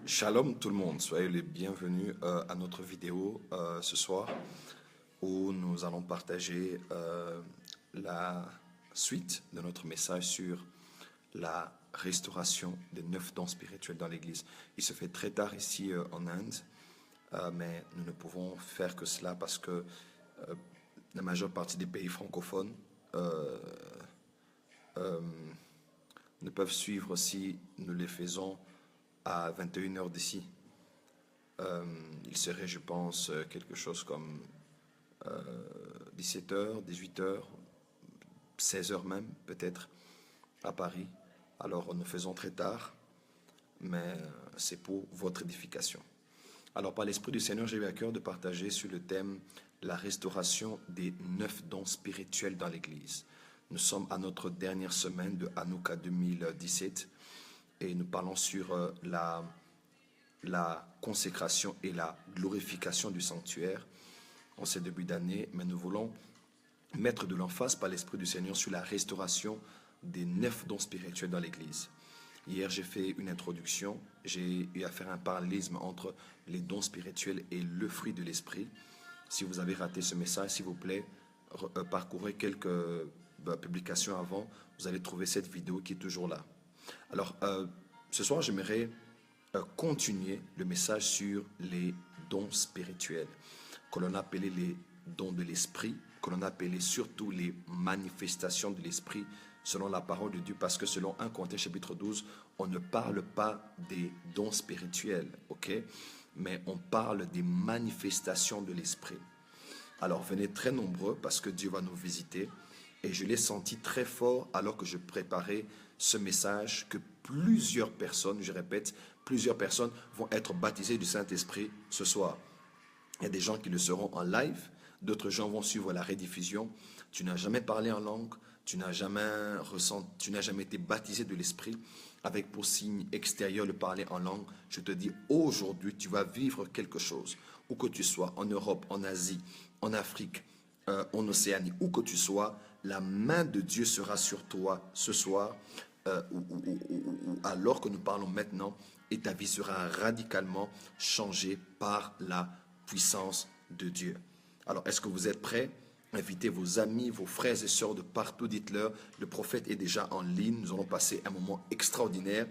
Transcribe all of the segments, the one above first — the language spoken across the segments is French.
Shalom tout le monde, soyez les bienvenus à notre vidéo ce soir où nous allons partager la suite de notre message sur la restauration des 9 dons spirituels dans l'Église. Il se fait très tard ici en Inde, mais nous ne pouvons faire que cela parce que la majeure partie des pays francophones ne peuvent suivre si nous les faisons à 21 heures d'ici. Il serait, je pense, quelque chose comme 17 heures, 18 heures, 16 heures même, peut-être, à Paris. Alors, nous faisons très tard, mais c'est pour votre édification. Alors, par l'Esprit du Seigneur, j'ai eu à cœur de partager sur le thème « La restauration des 9 dons spirituels dans l'Église ». Nous sommes à notre dernière semaine de Hanouka 2017 et nous parlons sur la consécration et la glorification du sanctuaire en ces débuts d'année, mais nous voulons mettre de l'emphase par l'Esprit du Seigneur sur la restauration des 9 dons spirituels dans l'Église. Hier, j'ai fait une introduction, j'ai eu à faire un parallélisme entre les dons spirituels et le fruit de l'Esprit. Si vous avez raté ce message, s'il vous plaît, parcourez quelques publications avant, vous allez trouver cette vidéo qui est toujours là. Alors, ce soir, j'aimerais continuer le message sur les dons spirituels, que l'on appelait les dons de l'esprit, que l'on appelait surtout les manifestations de l'esprit, selon la parole de Dieu, parce que selon 1 Corinthiens chapitre 12, on ne parle pas des dons spirituels, ok? Mais on parle des manifestations de l'esprit. Alors, venez très nombreux, parce que Dieu va nous visiter, et je l'ai senti très fort alors que je préparais ce message, que plusieurs personnes, je répète, plusieurs personnes vont être baptisées du Saint-Esprit ce soir. Il y a des gens qui le seront en live, d'autres gens vont suivre la rediffusion. Tu n'as jamais parlé en langue, tu n'as jamais été baptisé de l'Esprit, avec pour signe extérieur le parler en langue. Je te dis, aujourd'hui, tu vas vivre quelque chose, où que tu sois, en Europe, en Asie, en Afrique, en Océanie, où que tu sois, la main de Dieu sera sur toi ce soir, ou alors que nous parlons maintenant, et ta vie sera radicalement changée par la puissance de Dieu. Alors, est-ce que vous êtes prêts? Invitez vos amis, vos frères et sœurs de partout, dites-leur, le prophète est déjà en ligne, nous allons passer un moment extraordinaire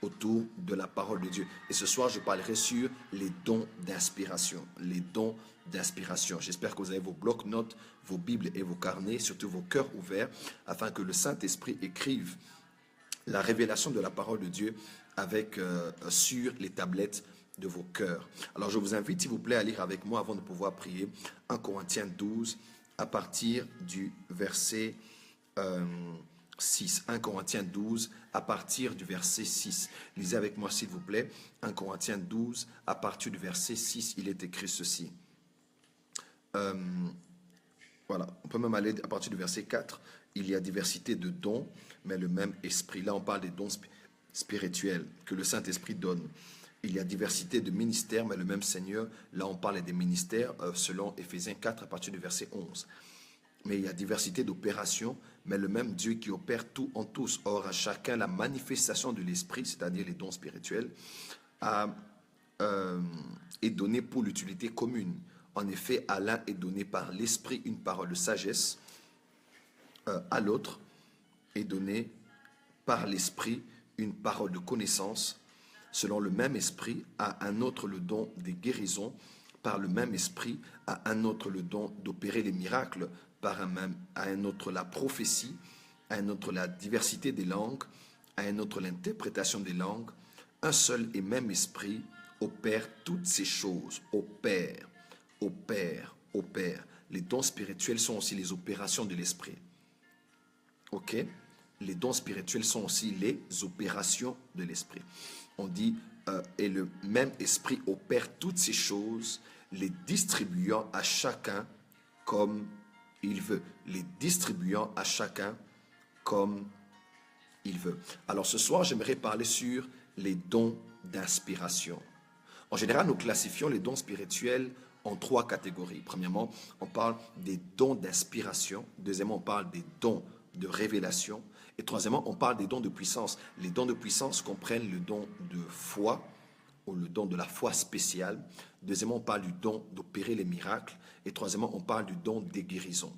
autour de la parole de Dieu. Et ce soir, je parlerai sur les dons d'inspiration. Les dons d'inspiration. J'espère que vous avez vos blocs-notes, vos Bibles et vos carnets, surtout vos cœurs ouverts, afin que le Saint-Esprit écrive la révélation de la parole de Dieu sur les tablettes de vos cœurs. Alors, je vous invite, s'il vous plaît, à lire avec moi avant de pouvoir prier 1 Corinthiens 12, à partir du verset 6. 1 Corinthiens 12, à partir du verset 6. Lisez avec moi, s'il vous plaît. 1 Corinthiens 12, à partir du verset 6, il est écrit ceci. Voilà, on peut même aller à partir du verset 4. Il y a diversité de dons, mais le même esprit. Là, on parle des dons spirituels que le Saint-Esprit donne. Il y a diversité de ministères, mais le même Seigneur. Là, on parle des ministères selon Éphésiens 4 à partir du verset 11. Mais il y a diversité d'opérations, mais le même Dieu qui opère tout en tous. Or, à chacun, la manifestation de l'Esprit, c'est-à-dire les dons spirituels, est donnée pour l'utilité commune. En effet, à l'un est donné par l'Esprit une parole de sagesse, à l'autre est donné par l'Esprit une parole de connaissance, selon le même esprit, à un autre le don des guérisons, par le même esprit, à un autre le don d'opérer les miracles, à un autre la prophétie, à un autre la diversité des langues, à un autre l'interprétation des langues. Un seul et même esprit opère toutes ces choses, opère. Les dons spirituels sont aussi les opérations de l'esprit. Ok? Les dons spirituels sont aussi les opérations de l'esprit. On dit, et le même esprit opère toutes ces choses, les distribuant à chacun comme il veut. Les distribuant à chacun comme il veut. Alors ce soir, j'aimerais parler sur les dons d'inspiration. En général, nous classifions les dons spirituels en 3 catégories. Premièrement, on parle des dons d'inspiration. Deuxièmement, on parle des dons de révélation. Et troisièmement, on parle des dons de puissance. Les dons de puissance comprennent le don de foi, ou le don de la foi spéciale. Deuxièmement, on parle du don d'opérer les miracles. Et troisièmement, on parle du don des guérisons.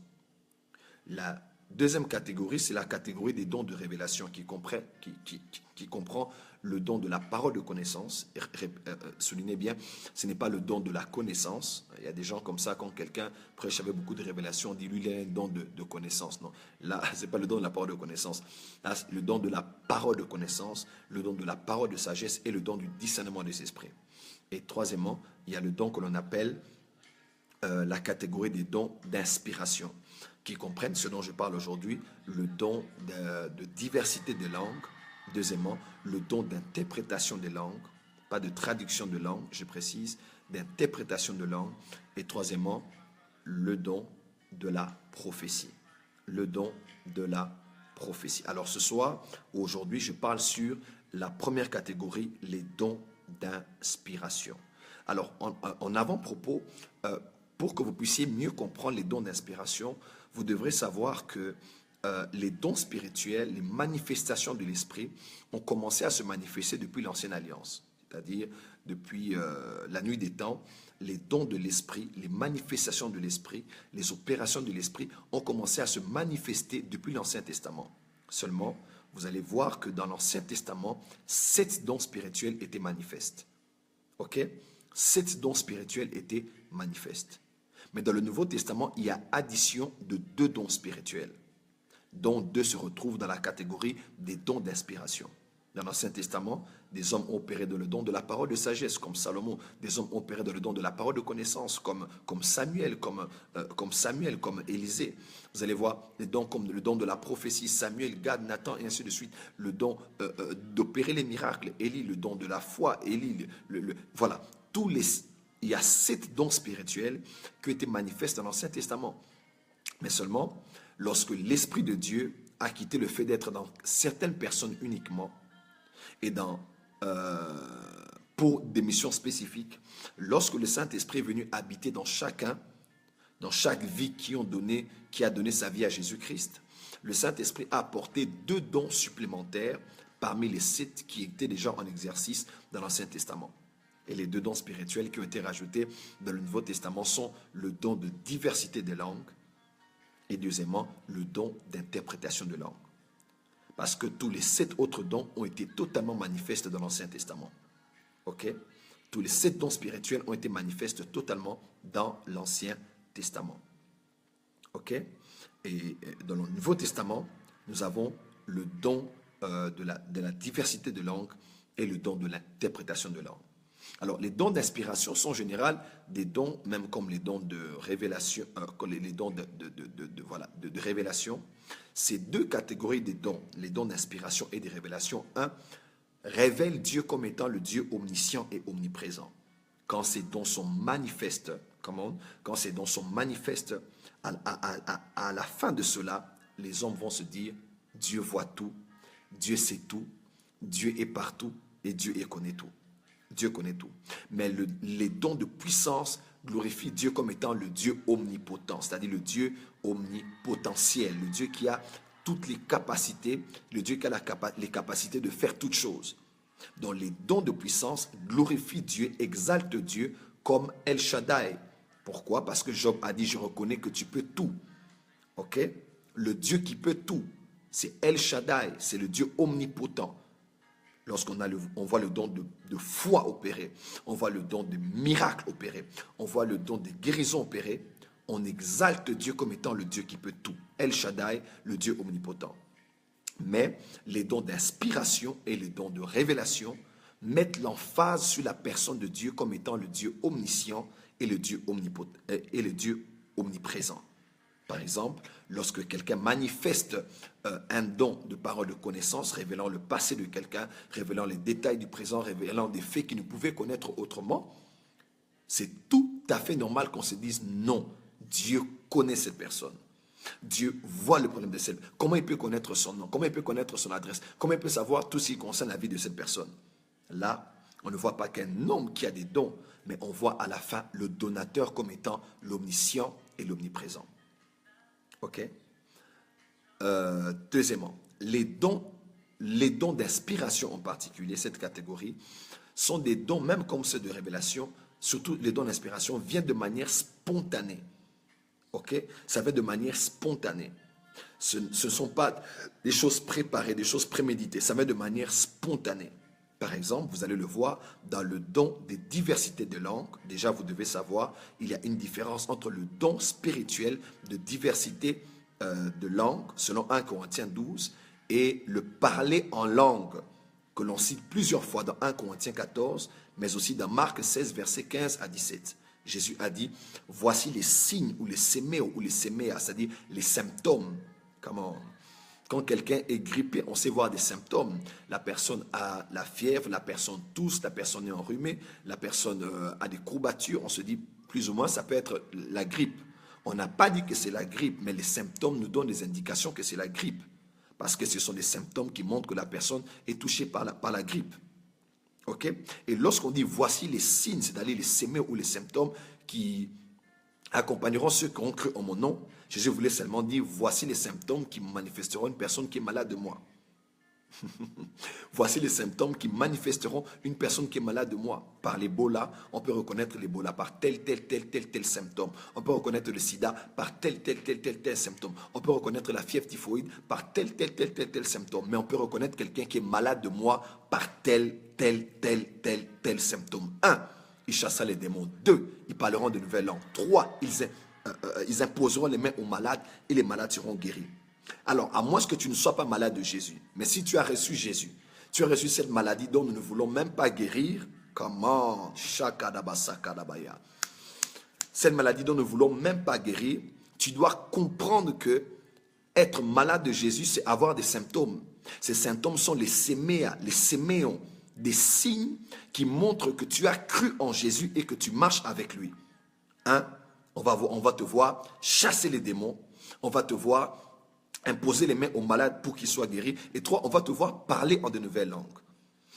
La deuxième catégorie, c'est la catégorie des dons de révélation qui comprend le don de la parole de connaissance. Soulignez bien, ce n'est pas le don de la connaissance. Il y a des gens comme ça, quand quelqu'un prêche avec beaucoup de révélations, on dit lui, il a un don de connaissance. Non, là, ce n'est pas le don de la parole de connaissance. Là, c'est le don de la parole de connaissance, le don de la parole de sagesse et le don du discernement des esprits. Et troisièmement, il y a le don que l'on appelle la catégorie des dons d'inspiration, qui comprennent ce dont je parle aujourd'hui, le don de diversité des langues. Deuxièmement, le don d'interprétation des langues, pas de traduction de langue, je précise, d'interprétation de langue. Et troisièmement, le don de la prophétie. Le don de la prophétie. Alors ce soir, aujourd'hui, je parle sur la première catégorie, les dons d'inspiration. Alors, en avant-propos, pour que vous puissiez mieux comprendre les dons d'inspiration, vous devrez savoir que les dons spirituels, les manifestations de l'esprit ont commencé à se manifester depuis l'Ancienne Alliance. C'est-à-dire, depuis la nuit des temps, les dons de l'esprit, les manifestations de l'esprit, les opérations de l'esprit ont commencé à se manifester depuis l'Ancien Testament. Seulement, vous allez voir que dans l'Ancien Testament, 7 dons spirituels étaient manifestes. Ok? 7 dons spirituels étaient manifestes. Mais dans le Nouveau Testament, il y a addition de 2 dons spirituels, dont 2 se retrouvent dans la catégorie des dons d'inspiration. Dans l'Ancien Testament, des hommes ont opéré dans le don de la parole de sagesse, comme Salomon. Des hommes ont opéré dans le don de la parole de connaissance, comme Samuel, comme Élisée. Vous allez voir des dons comme le don de la prophétie, Samuel, Gad, Nathan, et ainsi de suite. Le don d'opérer les miracles, Élie, le don de la foi, Élie. Voilà, il y a 7 dons spirituels qui ont été manifestes dans l'Ancien Testament. Mais seulement, lorsque l'Esprit de Dieu a quitté le fait d'être dans certaines personnes uniquement, et pour des missions spécifiques, lorsque le Saint-Esprit est venu habiter dans chacun, dans chaque vie qui a donné sa vie à Jésus-Christ, le Saint-Esprit a apporté 2 dons supplémentaires parmi les 7 qui étaient déjà en exercice dans l'Ancien Testament. Et les 2 dons spirituels qui ont été rajoutés dans le Nouveau Testament sont le don de diversité des langues et deuxièmement, le don d'interprétation de langue. Parce que tous les 7 autres dons ont été totalement manifestes dans l'Ancien Testament. Ok? Tous les 7 dons spirituels ont été manifestes totalement dans l'Ancien Testament. Ok? Et dans le Nouveau Testament, nous avons le don de la diversité de langues et le don de l'interprétation de langue. Alors, les dons d'inspiration sont en général des dons, même comme les dons de révélation, comme les dons de révélation. Ces 2 catégories des dons, les dons d'inspiration et de révélation, révèlent Dieu comme étant le Dieu omniscient et omniprésent. Quand ces dons sont manifestes, quand ces dons sont manifestes, à la fin de cela, les hommes vont se dire, Dieu voit tout, Dieu sait tout, Dieu est partout et Dieu connaît tout. Dieu connaît tout. Mais les dons de puissance glorifient Dieu comme étant le Dieu omnipotent, c'est-à-dire le Dieu omnipotentiel, le Dieu qui a toutes les capacités, le Dieu qui a les capacités de faire toutes choses. Donc les dons de puissance glorifient Dieu, exaltent Dieu comme El Shaddai. Pourquoi? Parce que Job a dit, je reconnais que tu peux tout. Ok? Le Dieu qui peut tout, c'est El Shaddai, c'est le Dieu omnipotent. Lorsqu'on voit le don de foi opéré, on voit le don de miracle opéré, on voit le don de guérison opéré, on exalte Dieu comme étant le Dieu qui peut tout. El Shaddai, le Dieu omnipotent. Mais les dons d'inspiration et les dons de révélation mettent l'emphase sur la personne de Dieu comme étant le Dieu omniscient et le Dieu omniprésent. Par exemple, lorsque quelqu'un manifeste un don de parole de connaissance, révélant le passé de quelqu'un, révélant les détails du présent, révélant des faits qu'il ne pouvait connaître autrement, c'est tout à fait normal qu'on se dise non, Dieu connaît cette personne. Dieu voit le problème de cette personne. Comment il peut connaître son nom? Comment il peut connaître son adresse? Comment il peut savoir tout ce qui concerne la vie de cette personne? Là, on ne voit pas qu'un homme qui a des dons, mais on voit à la fin le donateur comme étant l'omniscient et l'omniprésent. Ok. Deuxièmement, les dons d'inspiration en particulier, cette catégorie, sont des dons, même comme ceux de révélation, surtout les dons d'inspiration, viennent de manière spontanée. Ok? Ça vient de manière spontanée. Ce ne sont pas des choses préparées, des choses préméditées. Ça vient de manière spontanée. Par exemple, vous allez le voir dans le don des diversités de langues. Déjà, vous devez savoir, il y a une différence entre le don spirituel de diversité de langues, selon 1 Corinthiens 12, et le parler en langue, que l'on cite plusieurs fois dans 1 Corinthiens 14, mais aussi dans Marc 16, versets 15 à 17. Jésus a dit, voici les signes ou les séméos ou les séméas, c'est-à-dire les symptômes. Quand quelqu'un est grippé, on sait voir des symptômes. La personne a la fièvre, la personne tousse, la personne est enrhumée, la personne a des courbatures. On se dit plus ou moins ça peut être la grippe. On n'a pas dit que c'est la grippe, mais les symptômes nous donnent des indications que c'est la grippe. Parce que ce sont des symptômes qui montrent que la personne est touchée par la grippe. Okay? Et lorsqu'on dit voici les signes, c'est-à-dire les sémés ou les symptômes qui accompagneront ceux qui ont cru en mon nom, Jésus voulait seulement dire voici les symptômes qui manifesteront une personne qui est malade de moi. Voici les symptômes qui manifesteront une personne qui est malade de moi. Par l'Ebola, on peut reconnaître l'Ebola par tel symptôme. On peut reconnaître le sida par tel symptôme. On peut reconnaître la fièvre typhoïde par tel symptôme. Mais on peut reconnaître quelqu'un qui est malade de moi par tel symptôme. 1. Il chassera les démons. 2. Ils parleront de nouvelles langues. 3. Ils imposeront les mains aux malades et les malades seront guéris. Alors, à moins que tu ne sois pas malade de Jésus, mais si tu as reçu Jésus, tu as reçu cette maladie dont nous ne voulons même pas guérir, comment? Cette maladie dont nous ne voulons même pas guérir, tu dois comprendre que être malade de Jésus, c'est avoir des symptômes. Ces symptômes sont les séméons, des signes qui montrent que tu as cru en Jésus et que tu marches avec lui. 1. On va te voir chasser les démons. On va te voir imposer les mains aux malades pour qu'ils soient guéris. Et 3, on va te voir parler en de nouvelles langues.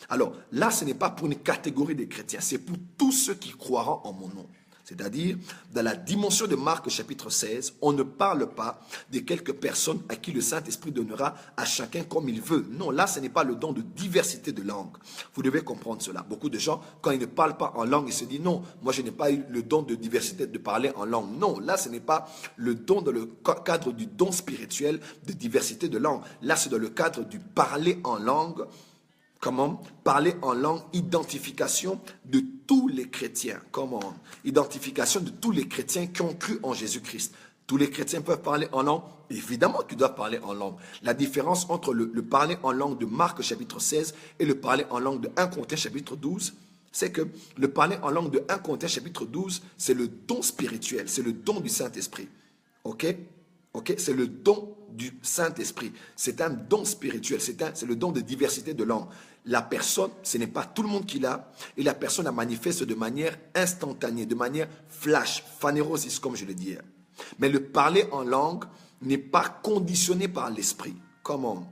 Alors là, ce n'est pas pour une catégorie de chrétiens, c'est pour tous ceux qui croiront en mon nom. C'est-à-dire, dans la dimension de Marc chapitre 16, on ne parle pas de quelques personnes à qui le Saint-Esprit donnera à chacun comme il veut. Non, là, ce n'est pas le don de diversité de langues. Vous devez comprendre cela. Beaucoup de gens, quand ils ne parlent pas en langue, ils se disent non, moi je n'ai pas eu le don de diversité de parler en langue. Non, là, ce n'est pas le don dans le cadre du don spirituel de diversité de langue. Là, c'est dans le cadre du parler en langue. Comment? Parler en langue, identification de tous les chrétiens. Comment? Identification de tous les chrétiens qui ont cru en Jésus-Christ. Tous les chrétiens peuvent parler en langue. Évidemment qu'ils doivent parler en langue. La différence entre le parler en langue de Marc chapitre 16 et le parler en langue de 1 Corinthiens chapitre 12, c'est que le parler en langue de 1 Corinthiens chapitre 12, c'est le don spirituel, c'est le don du Saint-Esprit. Ok? Ok? C'est le don du Saint-Esprit. C'est un don spirituel, c'est le don de diversité de langue. La personne, ce n'est pas tout le monde qui l'a, et la personne la manifeste de manière instantanée, de manière flash, phanérosis, comme je le dis. Mais le parler en langue n'est pas conditionné par l'esprit. Comment?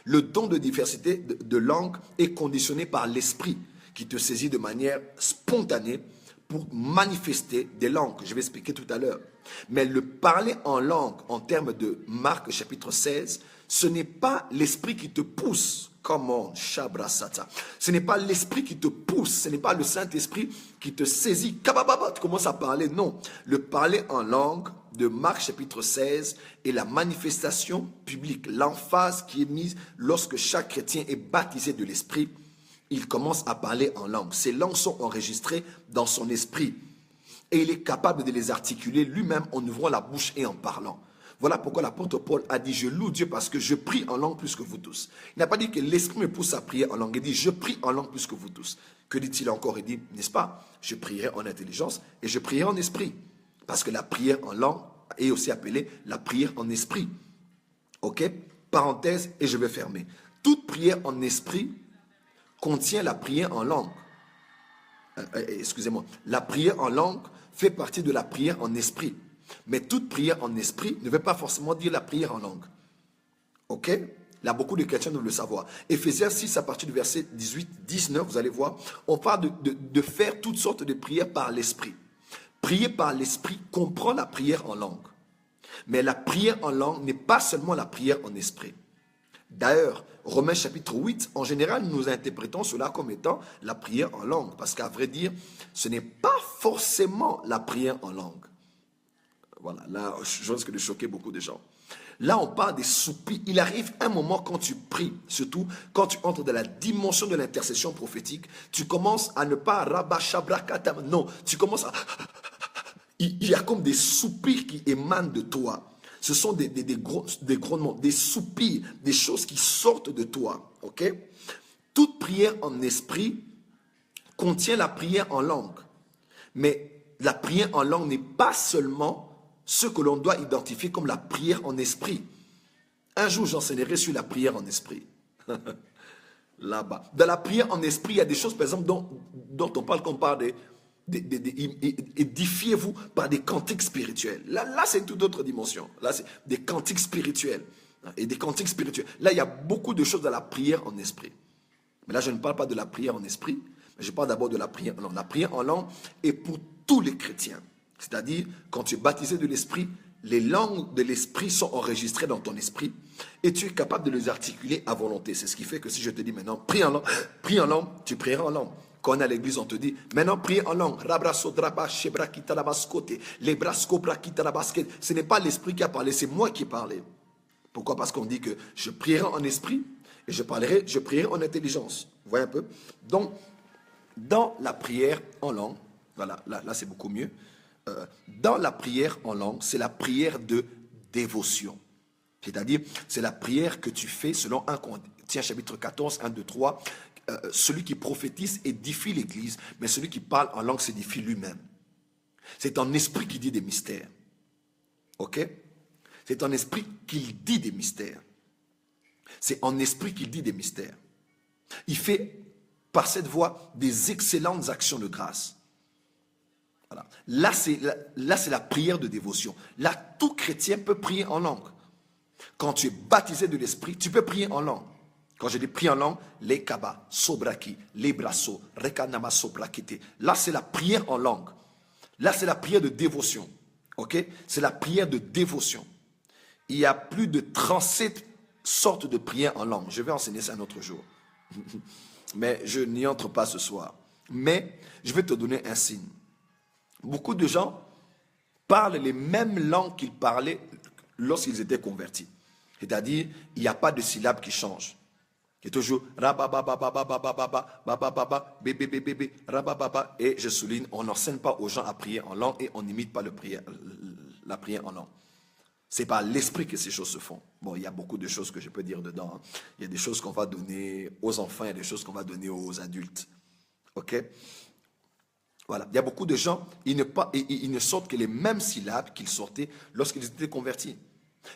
Le don de diversité de langue est conditionné par l'esprit qui te saisit de manière spontanée pour manifester des langues, que je vais expliquer tout à l'heure. Mais le parler en langue, en termes de Marc chapitre 16, ce n'est pas l'esprit qui te pousse. Comment? Shabrasata. Ce n'est pas l'esprit qui te pousse, ce n'est pas le Saint-Esprit qui te saisit. Kabababa, tu commences à parler. Non. Le parler en langue de Marc chapitre 16 est la manifestation publique, l'emphase qui est mise lorsque chaque chrétien est baptisé de l'Esprit. Il commence à parler en langue. Ces langues sont enregistrées dans son esprit. Et il est capable de les articuler lui-même en ouvrant la bouche et en parlant. Voilà pourquoi l'apôtre Paul a dit « Je loue Dieu parce que je prie en langue plus que vous tous ». Il n'a pas dit que l'esprit me pousse à prier en langue. Il dit « Je prie en langue plus que vous tous ». Que dit-il encore? Il dit « N'est-ce pas? Je prierai en intelligence et je prierai en esprit ». Parce que la prière en langue est aussi appelée la prière en esprit. Ok? Parenthèse et je vais fermer. Toute prière en esprit contient la prière en langue. Excusez-moi. La prière en langue fait partie de la prière en esprit. Mais toute prière en esprit ne veut pas forcément dire la prière en langue. Ok? Là, beaucoup de chrétiens doivent le savoir. Éphésiens 6, à partir du verset 18-19, vous allez voir, on parle de faire toutes sortes de prières par l'esprit. Prier par l'esprit comprend la prière en langue. Mais la prière en langue n'est pas seulement la prière en esprit. D'ailleurs, Romains chapitre 8, en général, nous interprétons cela comme étant la prière en langue. Parce qu'à vrai dire, ce n'est pas forcément la prière en langue. Voilà, là, je risque de choquer beaucoup de gens. Là, on parle des soupirs. Il arrive un moment quand tu pries, surtout quand tu entres dans la dimension de l'intercession prophétique, tu commences à ne pas rabachabrakata. Non, tu commences à... Il y a comme des soupirs qui émanent de toi. Ce sont des grondements, des soupirs, des choses qui sortent de toi. Ok? Toute prière en esprit contient la prière en langue. Mais la prière en langue n'est pas seulement ce que l'on doit identifier comme la prière en esprit. Un jour, j'enseignerai sur la prière en esprit. Là-bas. Dans la prière en esprit, il y a des choses, par exemple, dont on parle, qu'on parle édifiez-vous par des cantiques spirituels. Là c'est une toute autre dimension. Là, c'est des cantiques spirituels. Et des cantiques spirituels. Là, il y a beaucoup de choses dans la prière en esprit. Mais là, je ne parle pas de la prière en esprit, mais je parle d'abord de la prière en langue. La prière en langue est pour tous les chrétiens. C'est-à-dire, quand tu es baptisé de l'esprit, les langues de l'esprit sont enregistrées dans ton esprit et tu es capable de les articuler à volonté. C'est ce qui fait que si je te dis maintenant, prie en langue, tu prieras en langue. Quand on est à l'église, on te dit, maintenant prie en langue. Ce n'est pas l'esprit qui a parlé, c'est moi qui ai parlé. Pourquoi? Parce qu'on dit que je prierai en esprit et je prierai en intelligence. Vous voyez un peu? Donc, dans la prière en langue, voilà, là c'est beaucoup mieux. Dans la prière en langue, c'est la prière de dévotion. C'est-à-dire, c'est la prière que tu fais selon 1 Corinthiens chapitre 14, 1, 2, 3. Celui qui prophétise édifie l'église, mais celui qui parle en langue s'édifie lui-même. C'est en esprit qu'il dit des mystères. Ok? C'est en esprit qu'il dit des mystères. C'est en esprit qu'il dit des mystères. Il fait par cette voie des excellentes actions de grâce. Voilà. Là, c'est la prière de dévotion. Là, tout chrétien peut prier en langue. Quand tu es baptisé de l'esprit, tu peux prier en langue. Quand je dis prier en langue, les kaba, sobraki, les brasso, rekanama sobrakite. Là, c'est la prière en langue. Là, c'est la prière de dévotion. Ok? C'est la prière de dévotion. Il y a plus de 37 sortes de prières en langue. Je vais enseigner ça un autre jour. Mais je n'y entre pas ce soir. Mais je vais te donner un signe. Beaucoup de gens parlent les mêmes langues qu'ils parlaient lorsqu'ils étaient convertis. C'est-à-dire, il n'y a pas de syllabes qui changent. Il y a toujours et je souligne, on n'enseigne pas aux gens à prier en langue et on n'imite pas la prière en langue. C'est par l'esprit que ces choses se font. Bon, il y a beaucoup de choses que je peux dire dedans. Il y a des choses qu'on va donner aux enfants, il y a des choses qu'on va donner aux adultes. Ok? Voilà. Il y a beaucoup de gens, ils ne sortent que les mêmes syllabes qu'ils sortaient lorsqu'ils étaient convertis.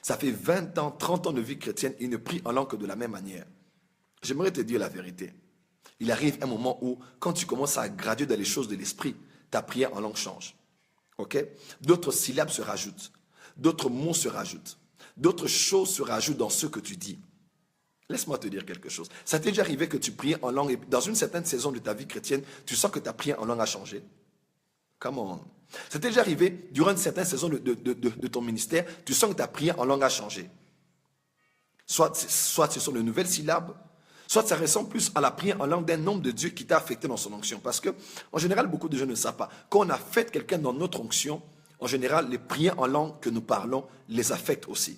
Ça fait 20 ans, 30 ans de vie chrétienne, ils ne prient en langue que de la même manière. J'aimerais te dire la vérité. Il arrive un moment où, quand tu commences à graduer dans les choses de l'esprit, ta prière en langue change. Ok? D'autres syllabes se rajoutent. D'autres mots se rajoutent. D'autres choses se rajoutent dans ce que tu dis. Laisse-moi te dire quelque chose. Ça t'est déjà arrivé que tu priais en langue et dans une certaine saison de ta vie chrétienne, tu sens que ta prière en langue a changé? Come on. Ça t'est déjà arrivé, durant une certaine saison de ton ministère, tu sens que ta prière en langue a changé. Soit ce sont de nouvelles syllabes, soit ça ressemble plus à la prière en langue d'un homme de Dieu qui t'a affecté dans son onction. Parce que, en général, beaucoup de gens ne savent pas. Quand on affecte quelqu'un dans notre onction, en général, les prières en langue que nous parlons les affectent aussi.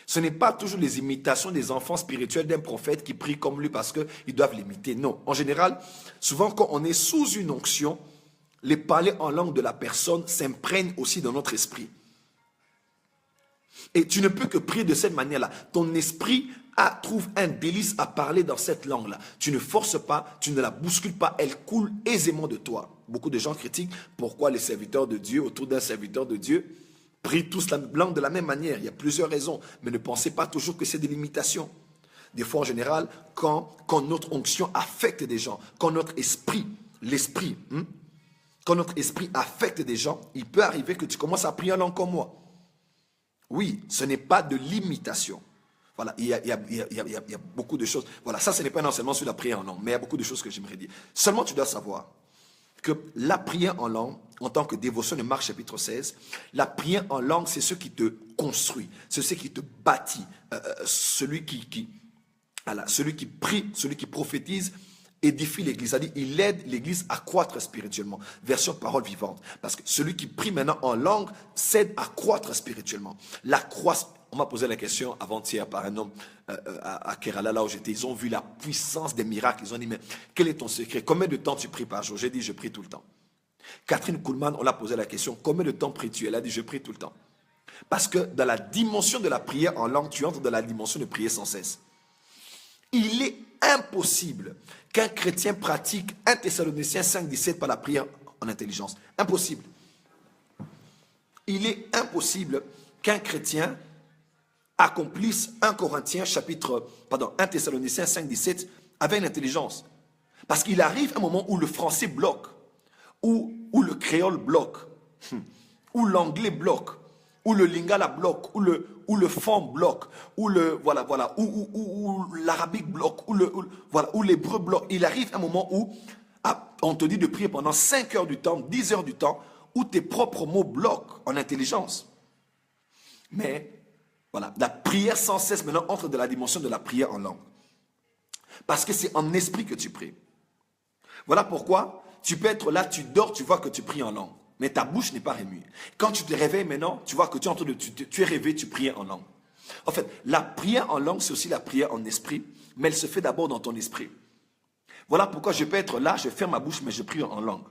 Ce n'est pas toujours les imitations des enfants spirituels d'un prophète qui prient comme lui parce qu'ils doivent l'imiter. Non. En général, souvent quand on est sous une onction, les parler en langue de la personne s'imprègnent aussi dans notre esprit. Et tu ne peux que prier de cette manière-là. Ton esprit trouve un délice à parler dans cette langue-là. Tu ne forces pas, tu ne la bouscules pas, elle coule aisément de toi. Beaucoup de gens critiquent pourquoi les serviteurs de Dieu, autour d'un serviteur de Dieu, prient tous la langue de la même manière. Il y a plusieurs raisons, mais ne pensez pas toujours que c'est de l'imitation. Des fois, en général, quand notre onction affecte des gens, quand notre esprit, quand notre esprit affecte des gens, il peut arriver que tu commences à prier en langue comme moi. Oui, ce n'est pas de l'imitation. Voilà, il y a beaucoup de choses. Voilà, ça, ce n'est pas un enseignement sur la prière en langue, mais il y a beaucoup de choses que j'aimerais dire. Seulement, tu dois savoir que la prière en langue, en tant que dévotion de Marc chapitre 16, la prière en langue, c'est ce qui te construit, c'est ce qui te bâtit, celui qui voilà, celui qui prie, celui qui prophétise, édifie l'église. C'est-à-dire, il aide l'église à croître spirituellement. Version parole vivante. Parce que celui qui prie maintenant en langue s'aide à croître spirituellement. La croissance. On m'a posé la question avant-hier par un homme à Kerala, là où j'étais. Ils ont vu la puissance des miracles. Ils ont dit, mais quel est ton secret? Combien de temps tu pries par jour? J'ai dit, je prie tout le temps. Catherine Kuhlman, on l'a posé la question, combien de temps pries-tu? Elle a dit, je prie tout le temps. Parce que dans la dimension de la prière en langue, tu entres dans la dimension de prier sans cesse. Il est impossible qu'un chrétien pratique 1 Thessaloniciens 5,17 par la prière en intelligence. Impossible. Il est impossible qu'un chrétien accomplisse 1 Thessaloniciens 5,17 avec l'intelligence. Parce qu'il arrive un moment où le français bloque, où le créole bloque, où l'anglais bloque, où le lingala bloque, où le fon bloque, où l'arabique bloque, où l'hébreu bloque. Il arrive un moment où on te dit de prier pendant 5 heures du temps, 10 heures du temps, où tes propres mots bloquent en intelligence. Mais voilà, la prière sans cesse maintenant entre dans la dimension de la prière en langue. Parce que c'est en esprit que tu pries. Voilà pourquoi tu peux être là, tu dors, tu vois que tu pries en langue. Mais ta bouche n'est pas remuée. Quand tu te réveilles maintenant, tu vois que tu es réveillé, tu pries en langue. En fait, la prière en langue, c'est aussi la prière en esprit, mais elle se fait d'abord dans ton esprit. Voilà pourquoi je peux être là, je ferme ma bouche, mais je prie en langue.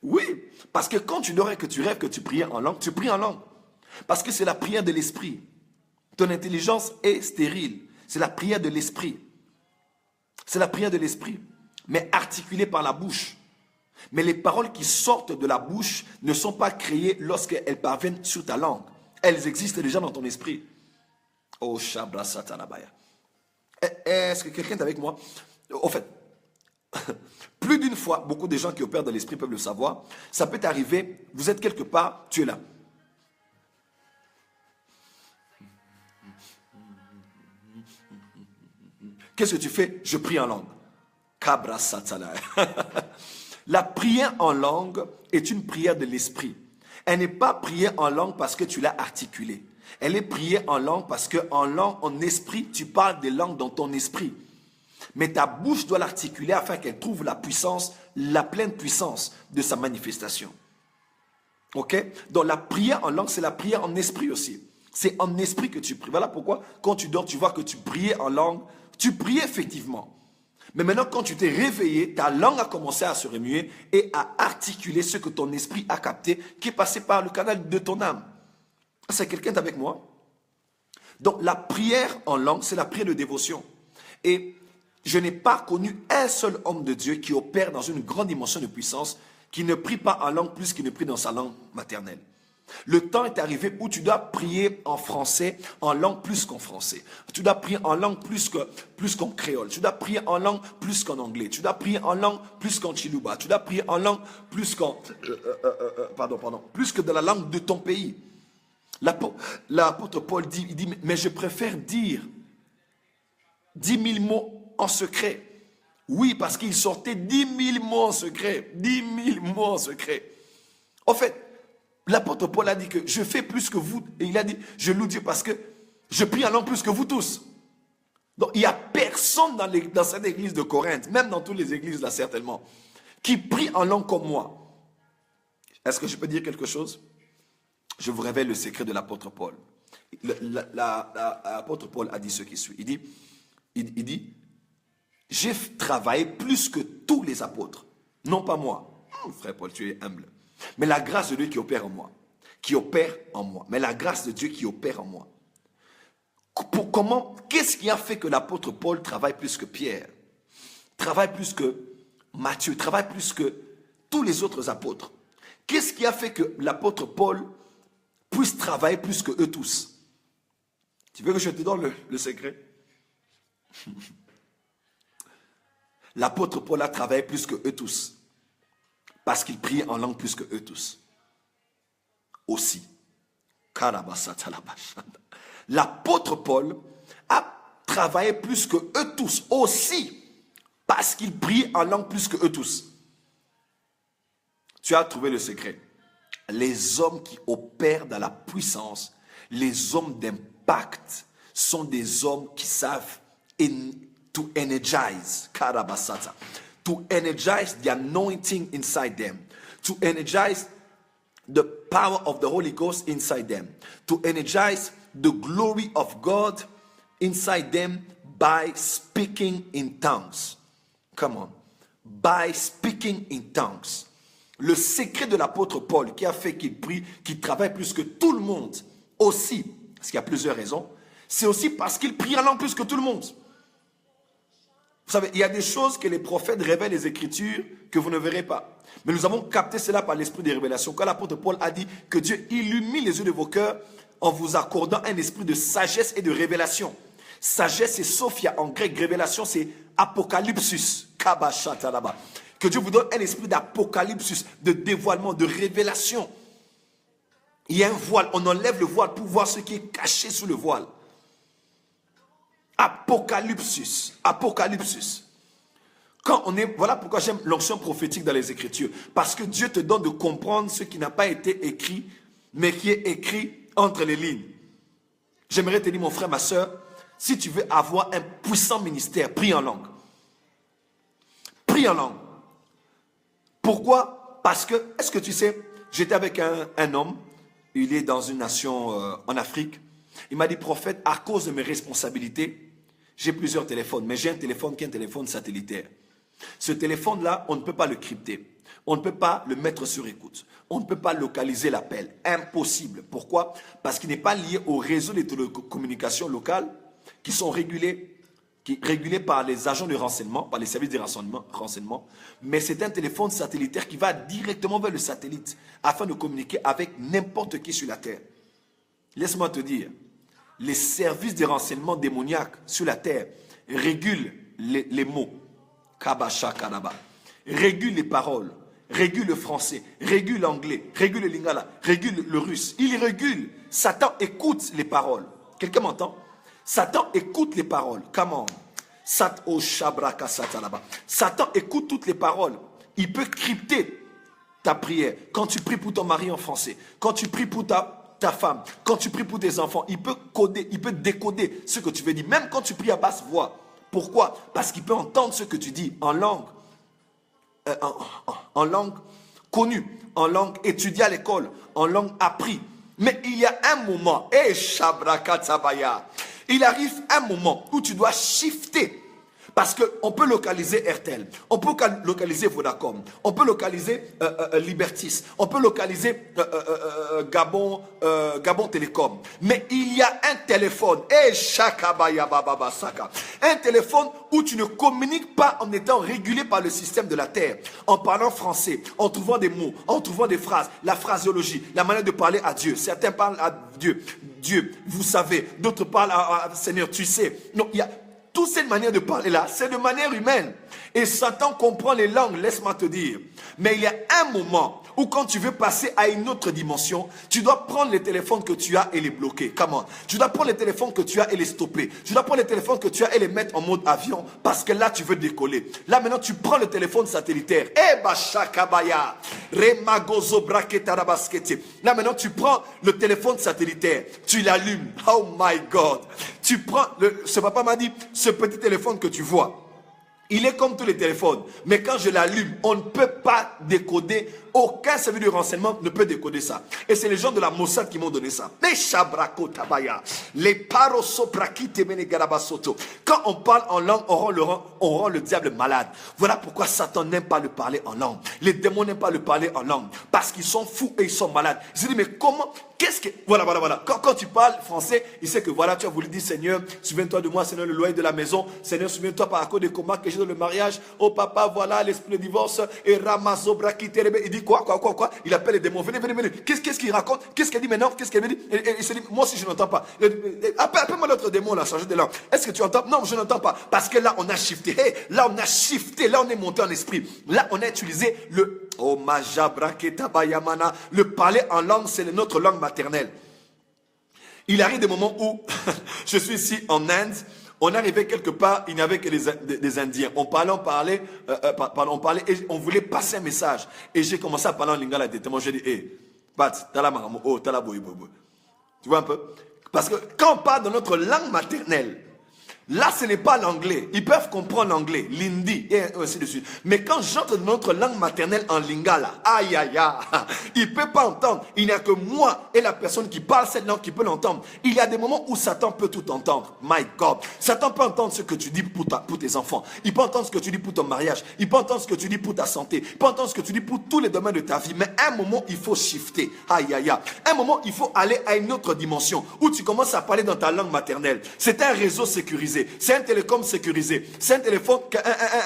Oui, parce que quand tu dors et que tu rêves que tu priais en langue, tu pries en langue. Parce que c'est la prière de l'esprit. Ton intelligence est stérile. C'est la prière de l'esprit. C'est la prière de l'esprit, mais articulée par la bouche. Mais les paroles qui sortent de la bouche ne sont pas créées lorsqu'elles parviennent sur ta langue. Elles existent déjà dans ton esprit. Oh, Shabra Satanabaya. Est-ce que quelqu'un est avec moi? En fait, plus d'une fois, beaucoup de gens qui opèrent dans l'esprit peuvent le savoir. Ça peut t'arriver, vous êtes quelque part, tu es là. Qu'est-ce que tu fais? Je prie en langue. Kabra Satana. La prière en langue est une prière de l'esprit. Elle n'est pas priée en langue parce que tu l'as articulée. Elle est priée en langue parce que en langue, en esprit, tu parles des langues dans ton esprit. Mais ta bouche doit l'articuler afin qu'elle trouve la puissance, la pleine puissance de sa manifestation. Ok? Donc la prière en langue, c'est la prière en esprit aussi. C'est en esprit que tu pries. Voilà pourquoi quand tu dors, tu vois que tu priais en langue. Tu priais effectivement. Mais maintenant, quand tu t'es réveillé, ta langue a commencé à se remuer et à articuler ce que ton esprit a capté, qui est passé par le canal de ton âme. C'est quelqu'un avec moi? Donc, la prière en langue, c'est la prière de dévotion. Et je n'ai pas connu un seul homme de Dieu qui opère dans une grande dimension de puissance, qui ne prie pas en langue plus qu'il ne prie dans sa langue maternelle. Le temps est arrivé où tu dois prier en français, en langue plus qu'en français. Tu dois prier en langue plus qu'en créole. Tu dois prier en langue plus qu'en anglais. Tu dois prier en langue plus qu'en chiluba. Tu dois prier en langue plus plus que dans la langue de ton pays. L'apôtre Paul dit, il dit, mais je préfère dire 10 000 mots en secret. Oui, parce qu'il sortait 10 000 mots en secret. 10 000 mots en secret. En fait, l'apôtre Paul a dit que je fais plus que vous. Et il a dit, je loue Dieu parce que je prie en langue plus que vous tous. Donc, il n'y a personne dans cette église de Corinthe, même dans toutes les églises là certainement, qui prie en langue comme moi. Est-ce que je peux dire quelque chose? Je vous révèle le secret de l'apôtre Paul. L'apôtre Paul a dit ce qui suit. Il dit, j'ai travaillé plus que tous les apôtres. Non pas moi. Frère Paul, tu es humble. Mais la grâce de Dieu qui opère en moi. Qui opère en moi. Mais la grâce de Dieu qui opère en moi. Qu'est-ce qui a fait que l'apôtre Paul travaille plus que Pierre? Travaille plus que Matthieu? Travaille plus que tous les autres apôtres? Qu'est-ce qui a fait que l'apôtre Paul puisse travailler plus que eux tous? Tu veux que je te donne le secret? L'apôtre Paul a travaillé plus que eux tous. Parce qu'il priait en langue plus que eux tous. Aussi. L'apôtre Paul a travaillé plus que eux tous. Aussi. Parce qu'il prie en langue plus que eux tous. Tu as trouvé le secret. Les hommes qui opèrent dans la puissance, les hommes d'impact, sont des hommes qui savent to energize, karabasata, to energize the anointing inside them, to energize the power of the Holy Ghost inside them, to energize the glory of God inside them by speaking in tongues. Come on. By speaking in tongues. Le secret de l'apôtre Paul qui a fait qu'il prie, qu'il travaille plus que tout le monde aussi, parce qu'il y a plusieurs raisons, c'est aussi parce qu'il prie en langue plus que tout le monde. Vous savez, il y a des choses que les prophètes révèlent les Écritures que vous ne verrez pas. Mais nous avons capté cela par l'esprit des révélations. Quand l'apôtre Paul a dit que Dieu illumine les yeux de vos cœurs en vous accordant un esprit de sagesse et de révélation. Sagesse, c'est Sophia en grec. Révélation, c'est apocalypsus. Kabashatalaba. Que Dieu vous donne un esprit d'apocalypsus, de dévoilement, de révélation. Il y a un voile, on enlève le voile pour voir ce qui est caché sous le voile. Apocalypsus. Apocalypsus. Quand on est, voilà pourquoi j'aime l'onction prophétique dans les Écritures. Parce que Dieu te donne de comprendre ce qui n'a pas été écrit, mais qui est écrit entre les lignes. J'aimerais te dire, mon frère, ma soeur, si tu veux avoir un puissant ministère, prie en langue. Prie en langue. Pourquoi? Parce que, est-ce que tu sais, j'étais avec un homme, il est dans une nation en Afrique. Il m'a dit, prophète, à cause de mes responsabilités, j'ai plusieurs téléphones, mais j'ai un téléphone qui est un téléphone satellitaire. Ce téléphone-là, on ne peut pas le crypter. On ne peut pas le mettre sur écoute. On ne peut pas localiser l'appel. Impossible. Pourquoi? Parce qu'il n'est pas lié au réseau des télécommunications locales qui sont régulés par les agents de renseignement, par les services de renseignement. Mais c'est un téléphone satellitaire qui va directement vers le satellite afin de communiquer avec n'importe qui sur la terre. Laisse-moi te dire, les services de renseignement démoniaques sur la terre régulent les mots. Kabasha Kanaba. Régulent les paroles. Régulent le français. Régulent l'anglais. Régulent le lingala. Régulent le russe. Il régule. Satan écoute les paroles. Quelqu'un m'entend? Satan écoute les paroles. Comment? Satan écoute toutes les paroles. Il peut crypter ta prière. Quand tu pries pour ton mari en français, quand tu pries pour ta femme, quand tu pries pour tes enfants, il peut coder, il peut décoder ce que tu veux dire. Même quand tu pries à basse voix. Pourquoi? Parce qu'il peut entendre ce que tu dis en langue, en langue connue, en langue étudiée à l'école, en langue apprise. Mais il y a un moment, il arrive un moment où tu dois shifter. Parce qu'on peut localiser RTL, on peut localiser Vodacom, on peut localiser Libertis, on peut localiser Gabon Télécom. Mais il y a un téléphone, un téléphone où tu ne communiques pas en étant régulé par le système de la terre, en parlant français, en trouvant des mots, en trouvant des phrases, la phraséologie, la manière de parler à Dieu. Certains parlent à Dieu, Dieu, vous savez, d'autres parlent à Seigneur, tu sais. Non, il y a toute cette manière de parler là, c'est de manière humaine. Et Satan comprend les langues, laisse-moi te dire. Mais il y a un moment où quand tu veux passer à une autre dimension, tu dois prendre les téléphones que tu as et les bloquer. Comment? Tu dois prendre les téléphones que tu as et les stopper. Tu dois prendre les téléphones que tu as et les mettre en mode avion parce que là, tu veux décoller. Là, maintenant, tu prends le téléphone satellitaire. Là, maintenant, tu prends le téléphone satellitaire. Tu l'allumes. Oh my God. Tu prends, ce papa m'a dit, ce petit téléphone que tu vois. Il est comme tous les téléphones. Mais quand je l'allume, on ne peut pas décoder. Aucun service de renseignement ne peut décoder ça. Et c'est les gens de la Mossad qui m'ont donné ça. Les Shabrako Tabaya. Les Parosoprakite Menegarabasoto. Quand on parle en langue, on rend le diable malade. Voilà pourquoi Satan n'aime pas le parler en langue. Les démons n'aiment pas le parler en langue. Parce qu'ils sont fous et ils sont malades. Ils se disent, mais comment? Qu'est-ce que... Voilà. Quand tu parles français, il sait que voilà, tu as voulu dire, Seigneur, souviens-toi de moi, Seigneur, le loyer de la maison. Seigneur, souviens-toi par accord des combats que j'ai dans le mariage. Oh papa, voilà l'esprit de divorce. Et Ramazobrakiterebe. Il dit quoi? Il appelle les démons. Venez. Qu'est-ce qu'il raconte? Qu'est-ce qu'elle dit maintenant? Qu'est-ce qu'elle me dit? Et il se dit, moi aussi je n'entends pas. Appelle-moi l'autre démon là, changer de langue. Est-ce que tu entends? Non, je n'entends pas. Parce que là, on a shifté. Là, on est monté en esprit. Là, on a utilisé le le parler en langue, c'est notre langue maternelle. Il arrive des moments où je suis ici en Inde. On arrivait quelque part, il n'y avait que des Indiens. On parlait et on voulait passer un message. Et j'ai commencé à parler en lingala directement. J'ai dit, Bat, tu vois un peu? Parce que quand on parle de notre langue maternelle, là, ce n'est pas l'anglais. Ils peuvent comprendre l'anglais, l'hindi, et ainsi de suite. Mais quand j'entre dans notre langue maternelle en lingala, aïe, aïe, aïe, il ne peut pas entendre. Il n'y a que moi et la personne qui parle cette langue qui peut l'entendre. Il y a des moments où Satan peut tout entendre. My God. Satan peut entendre ce que tu dis pour tes enfants. Il peut entendre ce que tu dis pour ton mariage. Il peut entendre ce que tu dis pour ta santé. Il peut entendre ce que tu dis pour tous les domaines de ta vie. Mais à un moment, il faut shifter. Aïe, aïe, aïe. À un moment, il faut aller à une autre dimension où tu commences à parler dans ta langue maternelle. C'est un réseau sécurisé. C'est un télécom sécurisé. C'est un téléphone,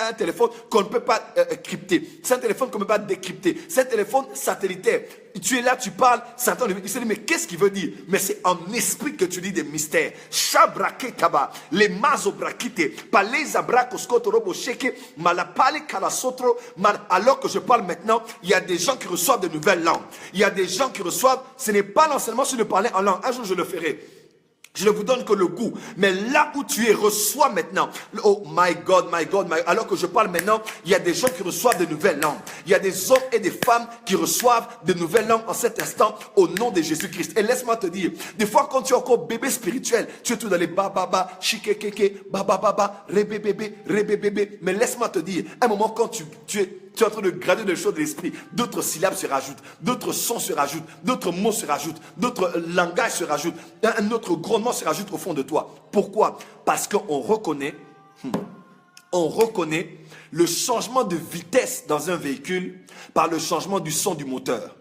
un téléphone qu'on ne peut pas crypter. C'est un téléphone qu'on ne peut pas décrypter. C'est un téléphone satellitaire. Tu es là, tu parles, Satan, il se dit, mais qu'est-ce qu'il veut dire? Mais c'est en esprit que tu dis des mystères. Shabrake kaba, les mazobrakite, paleza brakoskoto robo sheke, malapale kalasotro, alors que je parle maintenant, il y a des gens qui reçoivent de nouvelles langues. Il y a des gens qui reçoivent, ce n'est pas l'enseignement sur le parler en langue. Un jour, je le ferai. Je ne vous donne que le goût. Mais là où tu es, reçois maintenant. Oh my God, my God, my God. Alors que je parle maintenant, il y a des gens qui reçoivent de nouvelles langues. Il y a des hommes et des femmes qui reçoivent de nouvelles langues en cet instant au nom de Jésus-Christ. Et laisse-moi te dire, des fois quand tu es encore bébé spirituel, tu es tout dans les ba, shikekeke, ba, rébébébé. Mais laisse-moi te dire, à un moment quand tu es en train de grader des choses de l'esprit, d'autres syllabes se rajoutent, d'autres sons se rajoutent, d'autres mots se rajoutent, d'autres langages se rajoutent, un autre grondement se rajoute au fond de toi. Pourquoi? Parce qu'on reconnaît le changement de vitesse dans un véhicule par le changement du son du moteur.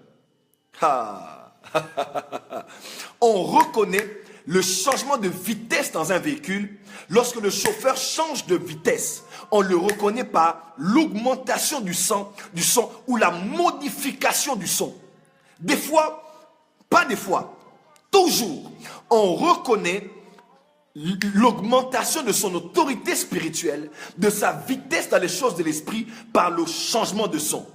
On reconnaît le changement de vitesse dans un véhicule lorsque le chauffeur change de vitesse. On le reconnaît par l'augmentation du son ou la modification du son. Des fois, pas des fois, toujours, on reconnaît l'augmentation de son autorité spirituelle, de sa vitesse dans les choses de l'esprit par le changement de son.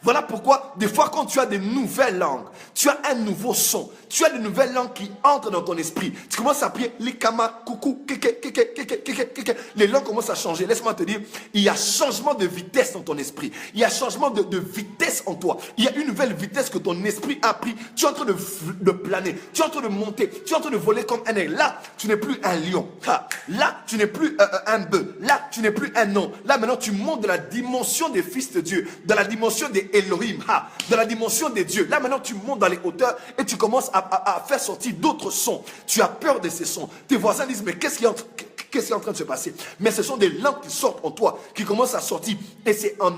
Voilà pourquoi, des fois, quand tu as de nouvelles langues, tu as un nouveau son, tu as de nouvelles langues qui entrent dans ton esprit. Tu commences à prier, likama, coucou, les langues commencent à changer. Laisse-moi te dire, il y a changement de vitesse dans ton esprit. Il y a changement de vitesse en toi. Il y a une nouvelle vitesse que ton esprit a pris. Tu es en train de planer, tu es en train de monter, tu es en train de voler comme un aigle. Là, tu n'es plus un lion. Là, tu n'es plus un bœuf. Là, tu n'es plus un nom. Là, maintenant, tu montes dans la dimension des fils de Dieu, dans la dimension des Elohim, dans la dimension des dieux. Là, maintenant, tu montes dans les hauteurs et tu commences à faire sortir d'autres sons. Tu as peur de ces sons. Tes voisins disent, mais qu'est-ce qui est en train de se passer? Mais ce sont des langues qui sortent en toi, qui commencent à sortir. Et c'est en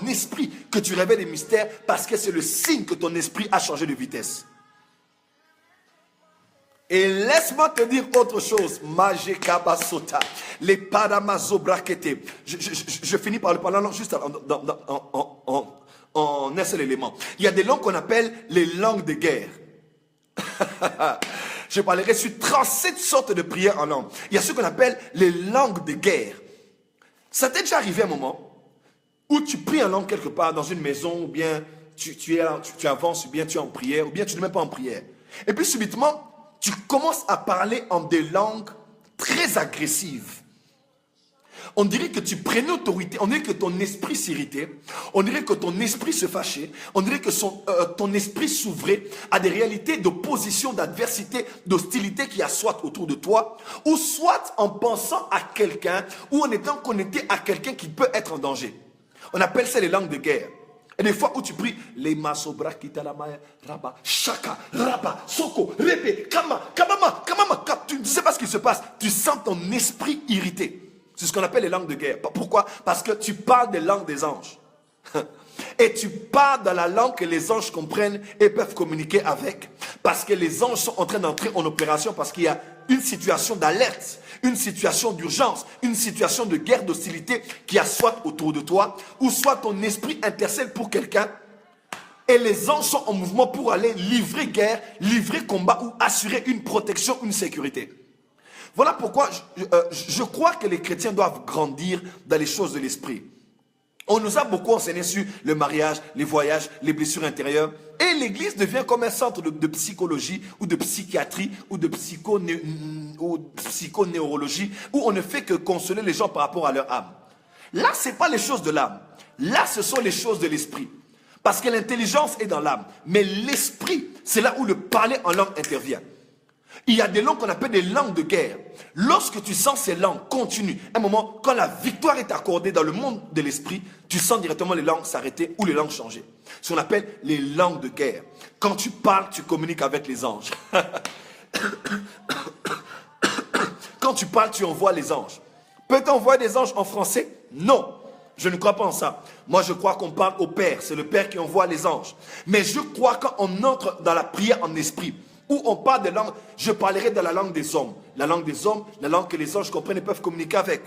esprit que tu révèles les mystères parce que c'est le signe que ton esprit a changé de vitesse. Et laisse-moi te dire autre chose. Majekabasota, les paramazobrakete. Je finis par le parler juste en un seul élément. Il y a des langues qu'on appelle les langues de guerre. Je parlerai sur 37 sortes de prières en langue. Il y a ce qu'on appelle les langues de guerre. Ça t'est déjà arrivé un moment où tu pries en langue quelque part dans une maison, ou bien tu avances, ou bien tu es en prière, ou bien tu n'es même pas en prière. Et puis subitement, tu commences à parler en des langues très agressives. On dirait que tu prenais autorité, on dirait que ton esprit s'irritait, on dirait que ton esprit se fâchait, on dirait que ton esprit s'ouvrait à des réalités d'opposition, d'adversité, d'hostilité qu'il y a soit autour de toi, ou soit en pensant à quelqu'un, ou en étant connecté à quelqu'un qui peut être en danger. On appelle ça les langues de guerre. Et des fois où tu pries, les masobra kitalamaya, raba, shaka, raba, soko, rebe, kama, kamama, kamama, tu ne sais pas ce qui se passe, tu sens ton esprit irrité. C'est ce qu'on appelle les langues de guerre. Pourquoi? Parce que tu parles des langues des anges. Et tu parles dans la langue que les anges comprennent et peuvent communiquer avec. Parce que les anges sont en train d'entrer en opération parce qu'il y a une situation d'alerte, une situation d'urgence, une situation de guerre, d'hostilité qui a soit autour de toi, ou soit ton esprit intercède pour quelqu'un. Et les anges sont en mouvement pour aller livrer guerre, livrer combat ou assurer une protection, une sécurité. Voilà pourquoi je crois que les chrétiens doivent grandir dans les choses de l'esprit. On nous a beaucoup enseigné sur le mariage, les voyages, les blessures intérieures. Et l'église devient comme un centre de psychologie ou de psychiatrie ou de psychonéurologie où on ne fait que consoler les gens par rapport à leur âme. Là, ce n'est pas les choses de l'âme. Là, ce sont les choses de l'esprit. Parce que l'intelligence est dans l'âme. Mais l'esprit, c'est là où le parler en langue intervient. Il y a des langues qu'on appelle des langues de guerre. Lorsque tu sens ces langues continues, à un moment, quand la victoire est accordée dans le monde de l'esprit, tu sens directement les langues s'arrêter ou les langues changer. Ce qu'on appelle les langues de guerre. Quand tu parles, tu communiques avec les anges. Quand tu parles, tu envoies les anges. Peut-on envoyer des anges en français? Non. Je ne crois pas en ça. Moi, je crois qu'on parle au Père. C'est le Père qui envoie les anges. Mais je crois qu'on entre dans la prière en esprit, où on parle de langue, je parlerai dans la langue des hommes. La langue des hommes, la langue que les anges comprennent et peuvent communiquer avec.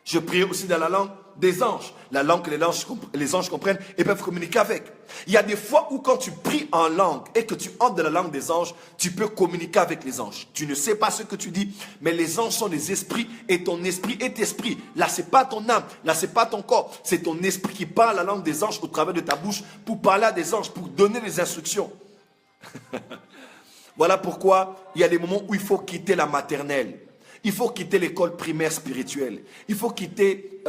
Je prie aussi dans la langue des anges. La langue que les anges comprennent et peuvent communiquer avec. Il y a des fois où quand tu pries en langue et que tu entres dans la langue des anges, tu peux communiquer avec les anges. Tu ne sais pas ce que tu dis, mais les anges sont des esprits et ton esprit est esprit. Là, c'est pas ton âme, là, c'est pas ton corps. C'est ton esprit qui parle la langue des anges au travers de ta bouche pour parler à des anges, pour donner des instructions. Voilà pourquoi il y a des moments où il faut quitter la maternelle. Il faut quitter l'école primaire spirituelle. Il faut quitter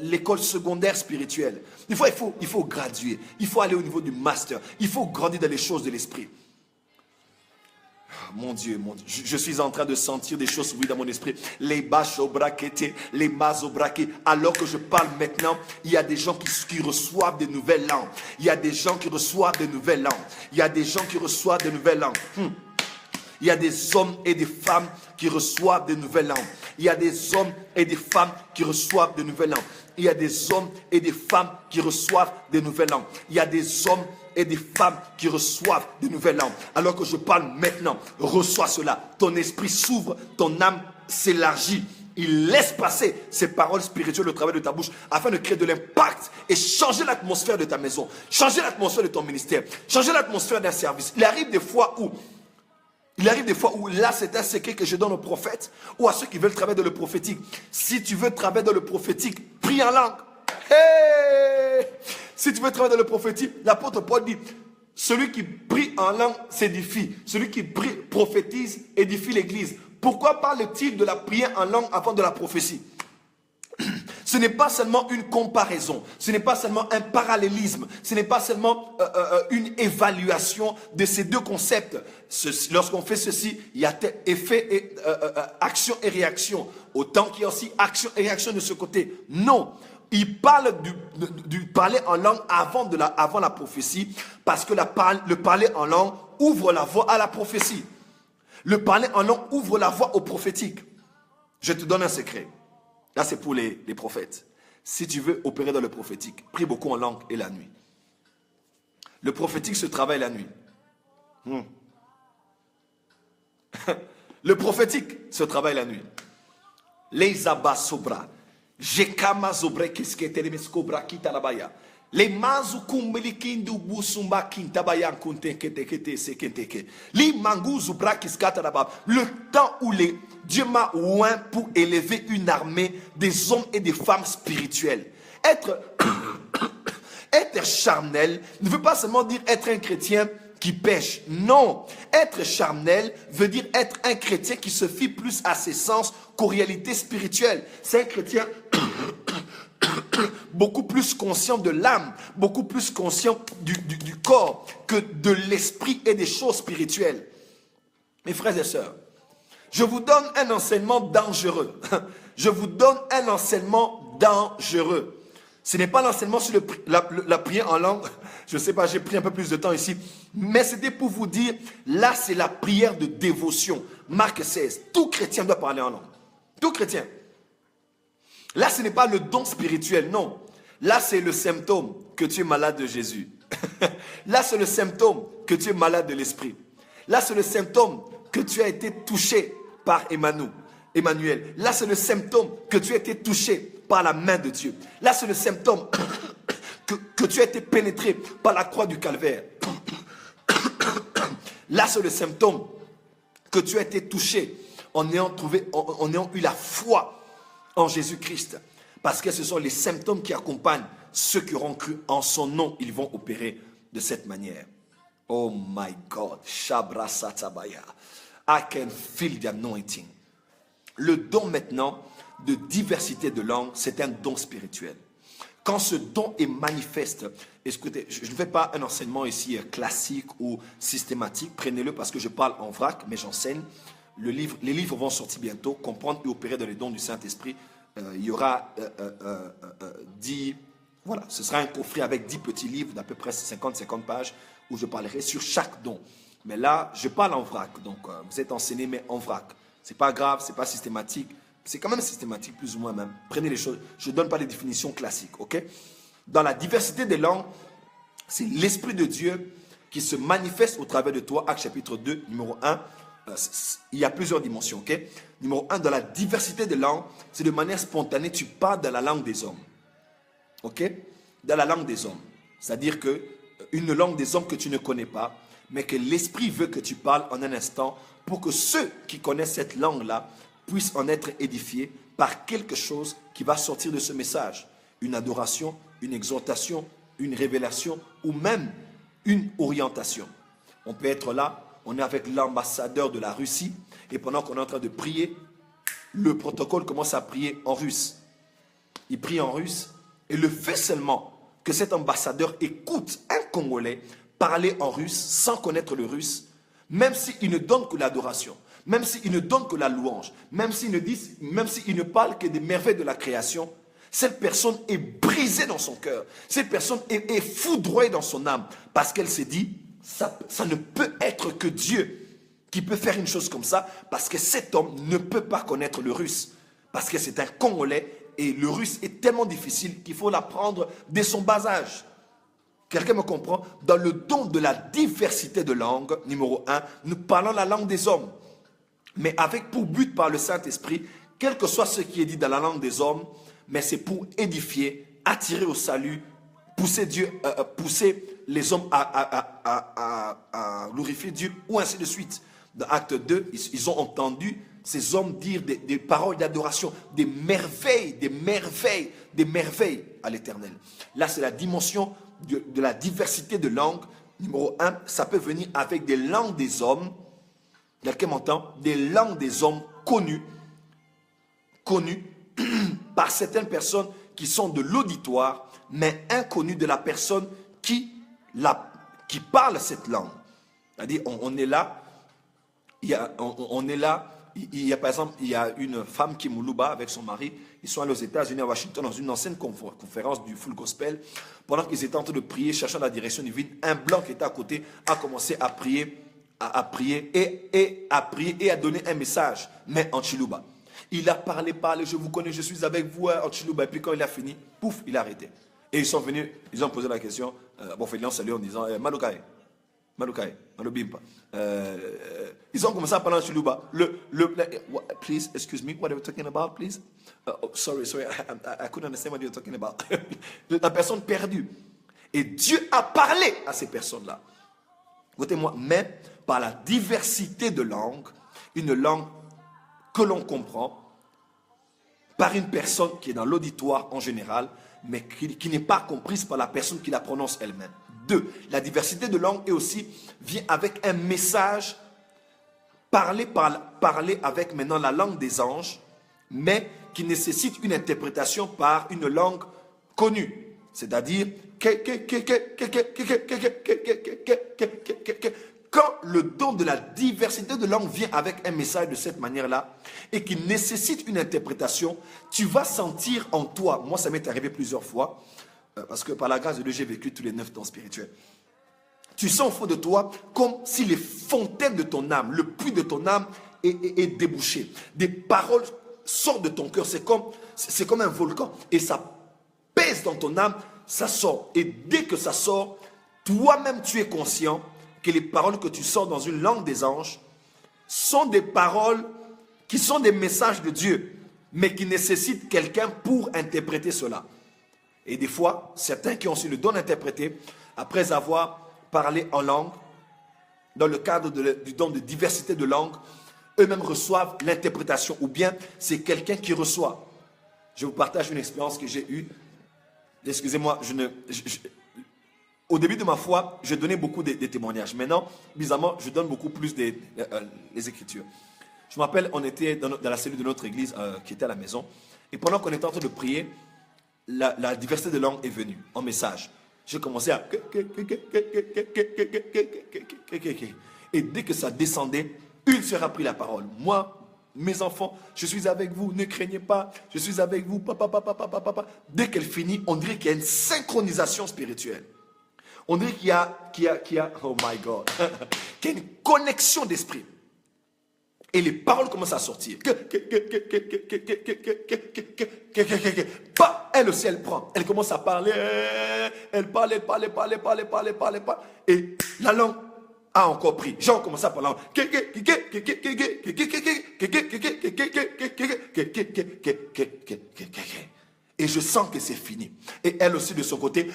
l'école secondaire spirituelle. Il faut graduer. Il faut aller au niveau du master. Il faut grandir dans les choses de l'esprit. Mon Dieu, je suis en train de sentir des choses, oui, dans mon esprit. Les bachobraquetés, les mazobraqués. Alors que je parle maintenant, il y a des gens qui reçoivent de nouvelles langues. Il y a des gens qui reçoivent de nouvelles langues. Il y a des gens qui reçoivent de nouvelles langues. Il y a des hommes et des femmes qui reçoivent de nouvelles langues. Il y a des hommes et des femmes qui reçoivent de nouvelles langues. Il y a des hommes et des femmes qui reçoivent de nouvelles langues. Il y a des hommes et des femmes qui reçoivent de nouvelles langues. Alors que je parle maintenant, reçois cela. Ton esprit s'ouvre, ton âme s'élargit. Il laisse passer ces paroles spirituelles au travers de ta bouche afin de créer de l'impact et changer l'atmosphère de ta maison, changer l'atmosphère de ton ministère, changer l'atmosphère d'un service. Il arrive des fois où là, c'est un secret que je donne aux prophètes ou à ceux qui veulent travailler dans le prophétique. Si tu veux travailler dans le prophétique, prie en langue. Hey! Si tu veux travailler dans le prophétique, l'apôtre Paul dit, celui qui prie en langue s'édifie. Celui qui prie, prophétise, édifie l'église. Pourquoi parle-t-il de la prière en langue avant de la prophétie? Ce n'est pas seulement une comparaison, ce n'est pas seulement un parallélisme, ce n'est pas seulement une évaluation de ces deux concepts. Lorsqu'on fait ceci, il y a effet et action et réaction. Autant qu'il y a aussi action et réaction de ce côté. Non, il parle du parler en langue avant la prophétie, parce que le parler en langue ouvre la voie à la prophétie. Le parler en langue ouvre la voie au prophétique. Je te donne un secret. Là, c'est pour les prophètes. Si tu veux opérer dans le prophétique, prie beaucoup en langue et la nuit. Le prophétique se travaille la nuit. Le prophétique se travaille la nuit. Les abasobra. Jekama zobre kisketelemeskobra kitalabaya. Les mazukumbelikindu busumba kintabaya kuntekete sekenteke. Li manguzu brakiskatalaba. Le temps où Dieu m'a oint pour élever une armée des hommes et des femmes spirituels. Être charnel ne veut pas seulement dire être un chrétien qui pêche. Non, être charnel veut dire être un chrétien qui se fie plus à ses sens qu'aux réalités spirituelles. C'est un chrétien beaucoup plus conscient de l'âme, beaucoup plus conscient du corps que de l'esprit et des choses spirituelles. Mes frères et sœurs, je vous donne un enseignement dangereux. Je vous donne un enseignement dangereux. Ce n'est pas l'enseignement sur la prière en langue. Je ne sais pas, j'ai pris un peu plus de temps ici. Mais c'était pour vous dire, là c'est la prière de dévotion. Marc 16, tout chrétien doit parler en langue. Tout chrétien. Là ce n'est pas le don spirituel, non. Là c'est le symptôme que tu es malade de Jésus. Là c'est le symptôme que tu es malade de l'esprit. Là c'est le symptôme que tu as été touché par Emmanuel. Là c'est le symptôme que tu as été touché par la main de Dieu. Là c'est le symptôme que tu as été pénétré par la croix du calvaire. Là c'est le symptôme que tu as été touché en ayant eu la foi en Jésus-Christ. Parce que ce sont les symptômes qui accompagnent ceux qui auront cru en son nom. Ils vont opérer de cette manière. Oh my God. Shabra Satabaya. I can feel the anointing. Le don maintenant de diversité de langues, c'est un don spirituel. Quand ce don est manifeste, écoutez, je ne fais pas un enseignement ici classique ou systématique, prenez-le parce que je parle en vrac, mais j'enseigne. Les livres vont sortir bientôt, comprendre et opérer dans les dons du Saint-Esprit. Il y aura 10, voilà, ce sera un coffret avec 10 petits livres d'à peu près 50 pages où je parlerai sur chaque don. Mais là, je parle en vrac, donc vous êtes enseigné, mais en vrac. Ce n'est pas grave, ce n'est pas systématique. C'est quand même systématique, plus ou moins même. Prenez les choses. Je ne donne pas les définitions classiques, ok? Dans la diversité des langues, c'est l'Esprit de Dieu qui se manifeste au travers de toi. Actes chapitre 2, numéro 1. Il y a plusieurs dimensions, ok? Numéro 1, dans la diversité des langues, c'est de manière spontanée, tu parles dans la langue des hommes. Ok? Dans la langue des hommes. C'est-à-dire que une langue des hommes que tu ne connais pas, mais que l'Esprit veut que tu parles en un instant pour que ceux qui connaissent cette langue-là puissent en être édifiés par quelque chose qui va sortir de ce message. Une adoration, une exhortation, une révélation ou même une orientation. On peut être là, on est avec l'ambassadeur de la Russie et pendant qu'on est en train de prier, le protocole commence à prier en russe. Il prie en russe et le fait seulement que cet ambassadeur écoute un Congolais parler en russe sans connaître le russe, même s'il ne donne que l'adoration, même s'il ne donne que la louange, même s'il ne parle que des merveilles de la création, cette personne est brisée dans son cœur. Cette personne est foudroyée dans son âme parce qu'elle s'est dit, ça ne peut être que Dieu qui peut faire une chose comme ça parce que cet homme ne peut pas connaître le russe. Parce que c'est un Congolais et le russe est tellement difficile qu'il faut l'apprendre dès son bas âge. Quelqu'un me comprend? Dans le don de la diversité de langues, numéro 1, nous parlons la langue des hommes. Mais avec pour but par le Saint-Esprit, quel que soit ce qui est dit dans la langue des hommes, mais c'est pour édifier, attirer au salut, pousser les hommes à glorifier Dieu, ou ainsi de suite. Dans Acte 2, ils ont entendu ces hommes dire des paroles d'adoration, des merveilles à l'Éternel. Là, c'est la dimension de la diversité de langues. Numéro 1, ça peut venir avec des langues des hommes. Quelqu'un m'entend? Des langues des hommes connues par certaines personnes qui sont de l'auditoire, mais inconnues de la personne qui parle cette langue. C'est-à-dire, on est là, il y a par exemple, il y a une femme qui est Moulouba avec son mari. Ils sont allés aux États-Unis, à Washington, dans une ancienne conférence du Full Gospel. Pendant qu'ils étaient en train de prier, cherchant la direction divine, un blanc qui était à côté a commencé à prier, et à donner un message, mais en Chiluba. Il a parlé, je vous connais, je suis avec vous en Chiluba. Et puis quand il a fini, pouf, il a arrêté. Et ils sont venus, ils ont posé la question, salut en disant, Malukai, Malubimpa. Ils ont commencé à parler en Chiluba. Please, excuse me, what are we talking about, please? Sorry, I couldn't understand what you're talking about. La personne perdue. Et Dieu a parlé à ces personnes-là. Écoutez-moi, mais par la diversité de langues, une langue que l'on comprend, par une personne qui est dans l'auditoire en général, mais qui n'est pas comprise par la personne qui la prononce elle-même. 2. La diversité de langues vient avec un message parlé avec maintenant la langue des anges, mais qui nécessite une interprétation par une langue connue. C'est-à-dire, quand le don de la diversité de langues vient avec un message de cette manière-là et qui nécessite une interprétation, tu vas sentir en toi, moi ça m'est arrivé plusieurs fois, parce que par la grâce de Dieu, j'ai vécu tous les 9 dons spirituels. Tu sens au fond de toi comme si les fontaines de ton âme, le puits de ton âme est débouché. Des paroles sortent de ton cœur, c'est comme un volcan et ça pèse dans ton âme, ça sort. Et dès que ça sort, toi-même tu es conscient que les paroles que tu sors dans une langue des anges sont des paroles qui sont des messages de Dieu, mais qui nécessitent quelqu'un pour interpréter cela. Et des fois, certains qui ont su le don d'interpréter, après avoir parlé en langue, dans le cadre du don de diversité de langues, eux-mêmes reçoivent l'interprétation, ou bien c'est quelqu'un qui reçoit. Je vous partage une expérience que j'ai eue. Excusez-moi, au début de ma foi, je donnais beaucoup de témoignages. Maintenant, bizarrement, je donne beaucoup plus les Écritures. Je me rappelle, on était dans la cellule de notre église qui était à la maison. Et pendant qu'on était en train de prier, la diversité de langue est venue en message. J'ai commencé à... Et dès que ça descendait, une sœur a pris la parole. Moi, mes enfants, je suis avec vous, ne craignez pas, je suis avec vous, papa, papa, papa, papa. Dès qu'elle finit, on dirait qu'il y a une synchronisation spirituelle. On dirait qu'il y a, oh my God, qu'il y a une connexion d'esprit. Et les paroles commencent à sortir. Elle aussi, elle prend. Elle commence à parler. Elle parle. Et la langue a encore pris. Jean commence à parler. Et je sens que c'est fini. Et elle aussi de son côté,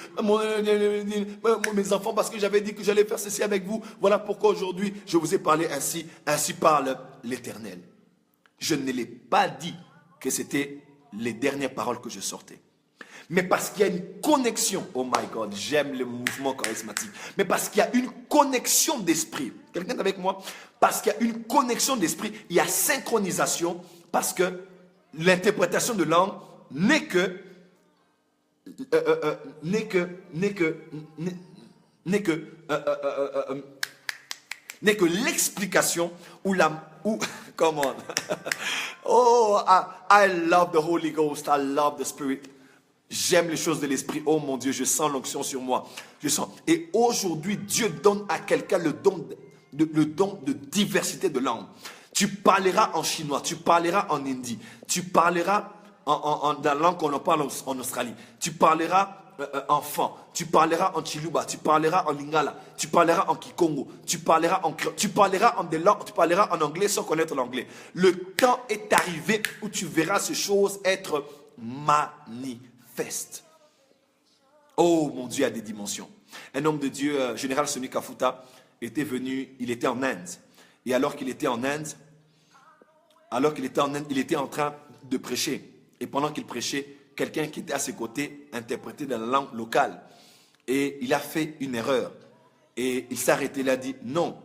mes enfants, parce que j'avais dit que j'allais faire ceci avec vous, voilà pourquoi aujourd'hui je vous ai parlé ainsi. Ainsi parle l'Éternel. Je ne l'ai pas dit que c'était les dernières paroles que je sortais. Mais parce qu'il y a une connexion, oh my God, j'aime le mouvement charismatique. Mais parce qu'il y a une connexion d'esprit. Quelqu'un est avec moi? Parce qu'il y a une connexion d'esprit, il y a synchronisation, parce que l'interprétation de langue n'est que l'explication ou come on. Oh, I love the Holy Ghost, I love the Spirit. J'aime les choses de l'esprit. Oh mon Dieu, je sens l'onction sur moi. Je sens. Et aujourd'hui, Dieu donne à quelqu'un le don de diversité de langues. Tu parleras en chinois, tu parleras en hindi, tu parleras dans la langue qu'on en parle en Australie. Tu parleras en Fan, tu parleras en Chiluba, tu parleras en Lingala, tu parleras en Kikongo, tu parleras en créole, tu parleras en des langues, tu parleras en anglais sans connaître l'anglais. Le temps est arrivé où tu verras ces choses être manifestes. Oh mon Dieu, a des dimensions. Un homme de Dieu, général Soni Kafuta, était venu, il était en Inde. Et alors qu'il était en Inde, il était en train de prêcher. Et pendant qu'il prêchait, quelqu'un qui était à ses côtés interprétait dans la langue locale. Et il a fait une erreur. Et il s'est arrêté, il a dit, non,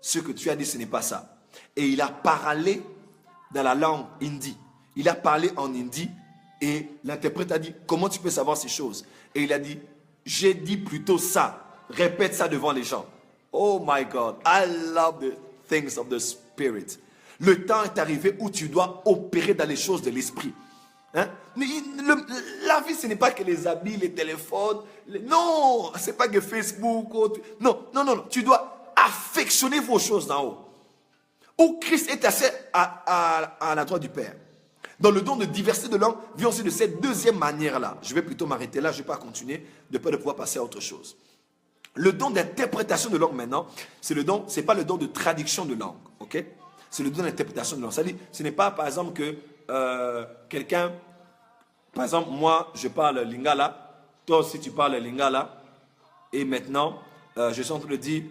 ce que tu as dit, ce n'est pas ça. Et il a parlé dans la langue hindi. Il a parlé en hindi et l'interprète a dit, comment tu peux savoir ces choses? Et il a dit, j'ai dit plutôt ça. Répète ça devant les gens. Oh my God, I love the things of the Spirit. Le temps est arrivé où tu dois opérer dans les choses de l'esprit. Hein? La vie, ce n'est pas que les habits, les téléphones. Non, ce n'est pas que Facebook. Non. Tu dois affectionner vos choses d'en haut. Où Christ est assis à la droite du Père. Dans le don de diversité de langue, vient aussi de cette deuxième manière-là. Je vais plutôt m'arrêter là, je ne vais pas continuer, de peur de pouvoir passer à autre chose. Le don d'interprétation de langue maintenant, c'est pas le don de traduction de langue. Ok? C'est le don d'interprétation de langue. C'est-à-dire, ce n'est pas par exemple que quelqu'un, par exemple, moi, je parle lingala, toi aussi tu parles lingala, et maintenant, je suis en train de dire,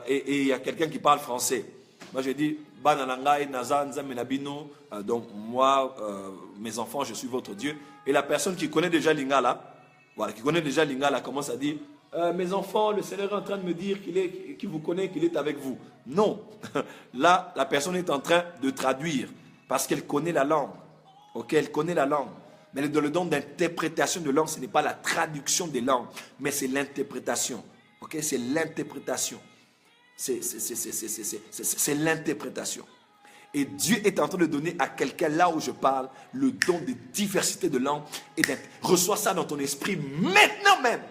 et il y a quelqu'un qui parle français. Moi, je dis, donc moi, mes enfants, je suis votre Dieu. Et la personne qui connaît déjà lingala, voilà, qui connaît déjà lingala, commence à dire, mes enfants, le Seigneur est en train de me dire qu'il vous connaît, qu'il est avec vous. Non, là, la personne est en train de traduire parce qu'elle connaît la langue. Ok, elle connaît la langue. Mais dans le don d'interprétation de langue, ce n'est pas la traduction des langues, mais c'est l'interprétation. Ok, c'est l'interprétation. C'est l'interprétation. Et Dieu est en train de donner à quelqu'un, là où je parle, le don de diversité de langues. Et reçois ça dans ton esprit maintenant même.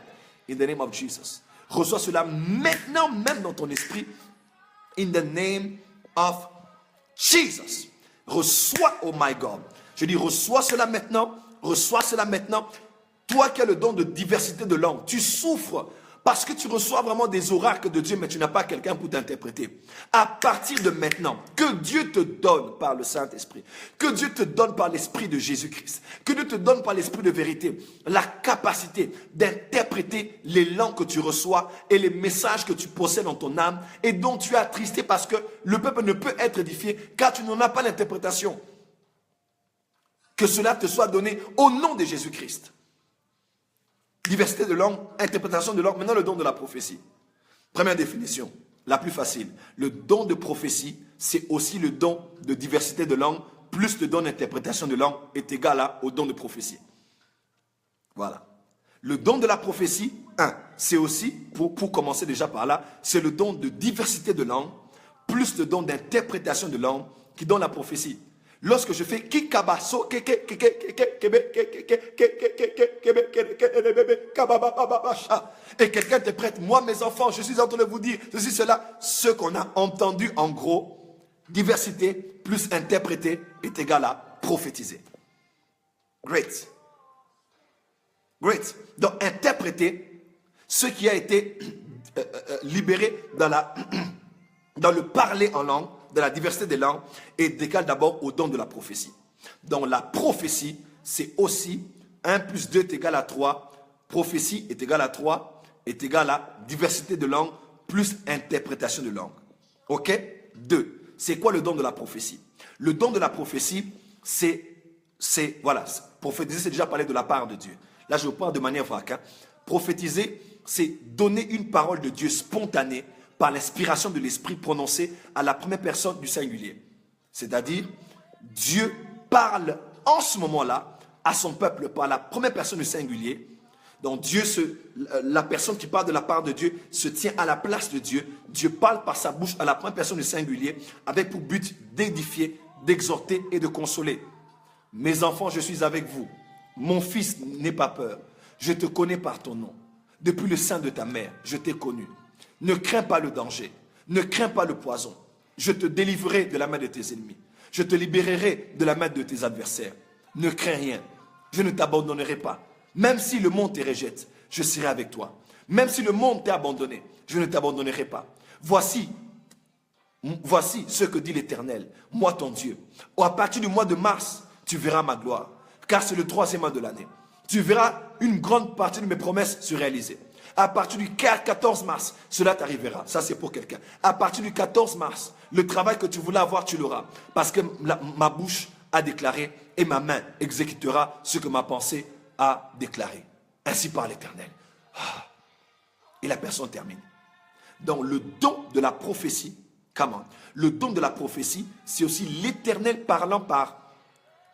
In the name of Jesus. Reçois cela maintenant même dans ton esprit. In the name of Jesus. Reçois, oh my God. Je dis, reçois cela maintenant. Reçois cela maintenant. Toi qui as le don de diversité de langue, tu souffres parce que tu reçois vraiment des oracles de Dieu, mais tu n'as pas quelqu'un pour t'interpréter. À partir de maintenant, que Dieu te donne par le Saint-Esprit, que Dieu te donne par l'Esprit de Jésus-Christ, que Dieu te donne par l'Esprit de vérité, la capacité d'interpréter les langues que tu reçois et les messages que tu possèdes dans ton âme et dont tu es attristé parce que le peuple ne peut être édifié car tu n'en as pas l'interprétation. Que cela te soit donné au nom de Jésus-Christ. Diversité de langue, interprétation de langue. Maintenant, le don de la prophétie. Première définition, la plus facile. Le don de prophétie, c'est aussi le don de diversité de langue, plus le don d'interprétation de langue est égal au don de prophétie. Voilà. Le don de la prophétie, c'est aussi, pour commencer déjà par là, c'est le don de diversité de langues, plus le don d'interprétation de langues qui donne la prophétie. Lorsque je fais kikabaso, et quelqu'un te prête, moi mes enfants, je suis en train de vous dire ceci, cela, ce qu'on a entendu en gros, diversité plus interpréter est égal à prophétiser. Great. Great. Donc interpréter ce qui a été libéré dans le parler en langue, de la diversité des langues, est égal d'abord au don de la prophétie. Donc la prophétie, c'est aussi 1 plus 2 est égal à 3, prophétie est égal à 3, est égal à diversité de langues plus interprétation de langue. Ok? 2. C'est quoi le don de la prophétie? Le don de la prophétie, voilà, prophétiser, c'est déjà parler de la part de Dieu. Là, je vous parle de manière vague. Hein. Prophétiser, c'est donner une parole de Dieu spontanée par l'inspiration de l'Esprit prononcée à la première personne du singulier. C'est-à-dire, Dieu parle en ce moment-là à son peuple par la première personne du singulier. Donc Dieu, la personne qui parle de la part de Dieu se tient à la place de Dieu. Dieu parle par sa bouche à la première personne du singulier avec pour but d'édifier, d'exhorter et de consoler. Mes enfants, je suis avec vous. Mon fils, n'aie pas peur. Je te connais par ton nom. Depuis le sein de ta mère, je t'ai connu. Ne crains pas le danger. Ne crains pas le poison. Je te délivrerai de la main de tes ennemis. Je te libérerai de la main de tes adversaires. Ne crains rien. Je ne t'abandonnerai pas. Même si le monde te rejette, je serai avec toi. Même si le monde t'a abandonné, je ne t'abandonnerai pas. Voici ce que dit l'Éternel, moi ton Dieu. À partir du mois de mars, tu verras ma gloire, car c'est le 3e mois de l'année. Tu verras une grande partie de mes promesses se réaliser. À partir du 14 mars, cela t'arrivera. Ça, c'est pour quelqu'un. À partir du 14 mars, le travail que tu voulais avoir, tu l'auras. Parce que ma bouche a déclaré et ma main exécutera ce que ma pensée a déclaré. Ainsi par l'Éternel. Et la personne termine. Donc, le don de la prophétie, comment? Le don de la prophétie, c'est aussi l'Éternel parlant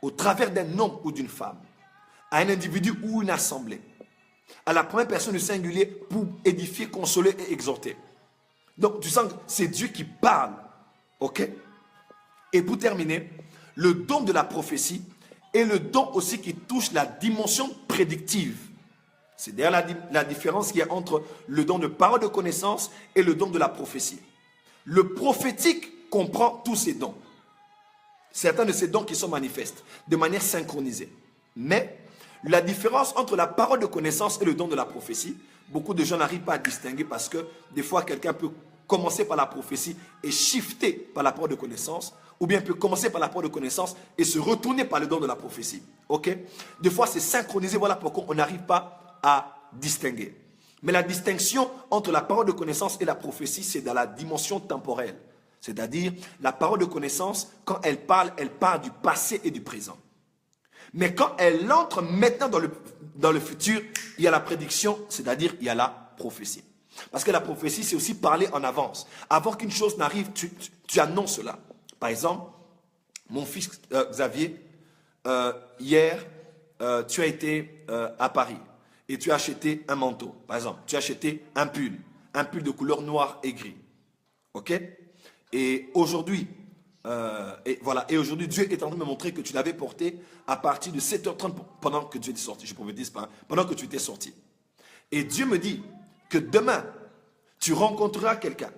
au travers d'un homme ou d'une femme, à un individu ou une assemblée, à la première personne du singulier pour édifier, consoler et exhorter. Donc, tu sens que c'est Dieu qui parle. Ok? Et pour terminer, le don de la prophétie est le don aussi qui touche la dimension prédictive. C'est d'ailleurs la différence qu'il y a entre le don de parole de connaissance et le don de la prophétie. Le prophétique comprend tous ces dons. Certains de ces dons qui sont manifestes de manière synchronisée. Mais la différence entre la parole de connaissance et le don de la prophétie, beaucoup de gens n'arrivent pas à distinguer parce que des fois quelqu'un peut commencer par la prophétie et shifter par la parole de connaissance, ou bien peut commencer par la parole de connaissance et se retourner par le don de la prophétie. Ok? Des fois c'est synchronisé, voilà pourquoi on n'arrive pas à distinguer. Mais la distinction entre la parole de connaissance et la prophétie, c'est dans la dimension temporelle. C'est-à-dire, la parole de connaissance, quand elle parle du passé et du présent. Mais quand elle entre maintenant dans le futur, il y a la prédiction, c'est-à-dire il y a la prophétie. Parce que la prophétie, c'est aussi parler en avance. Avant qu'une chose n'arrive, tu annonces cela. Par exemple, mon fils Xavier, hier, tu as été à Paris et tu as acheté un manteau. Par exemple, tu as acheté un pull de couleur noire et gris. Ok? Et aujourd'hui, et aujourd'hui, Dieu est en train de me montrer que tu l'avais porté à partir de 7h30 pendant que tu étais sorti. Je prophétise pas, pendant que tu étais sorti. Et Dieu me dit que demain, tu rencontreras quelqu'un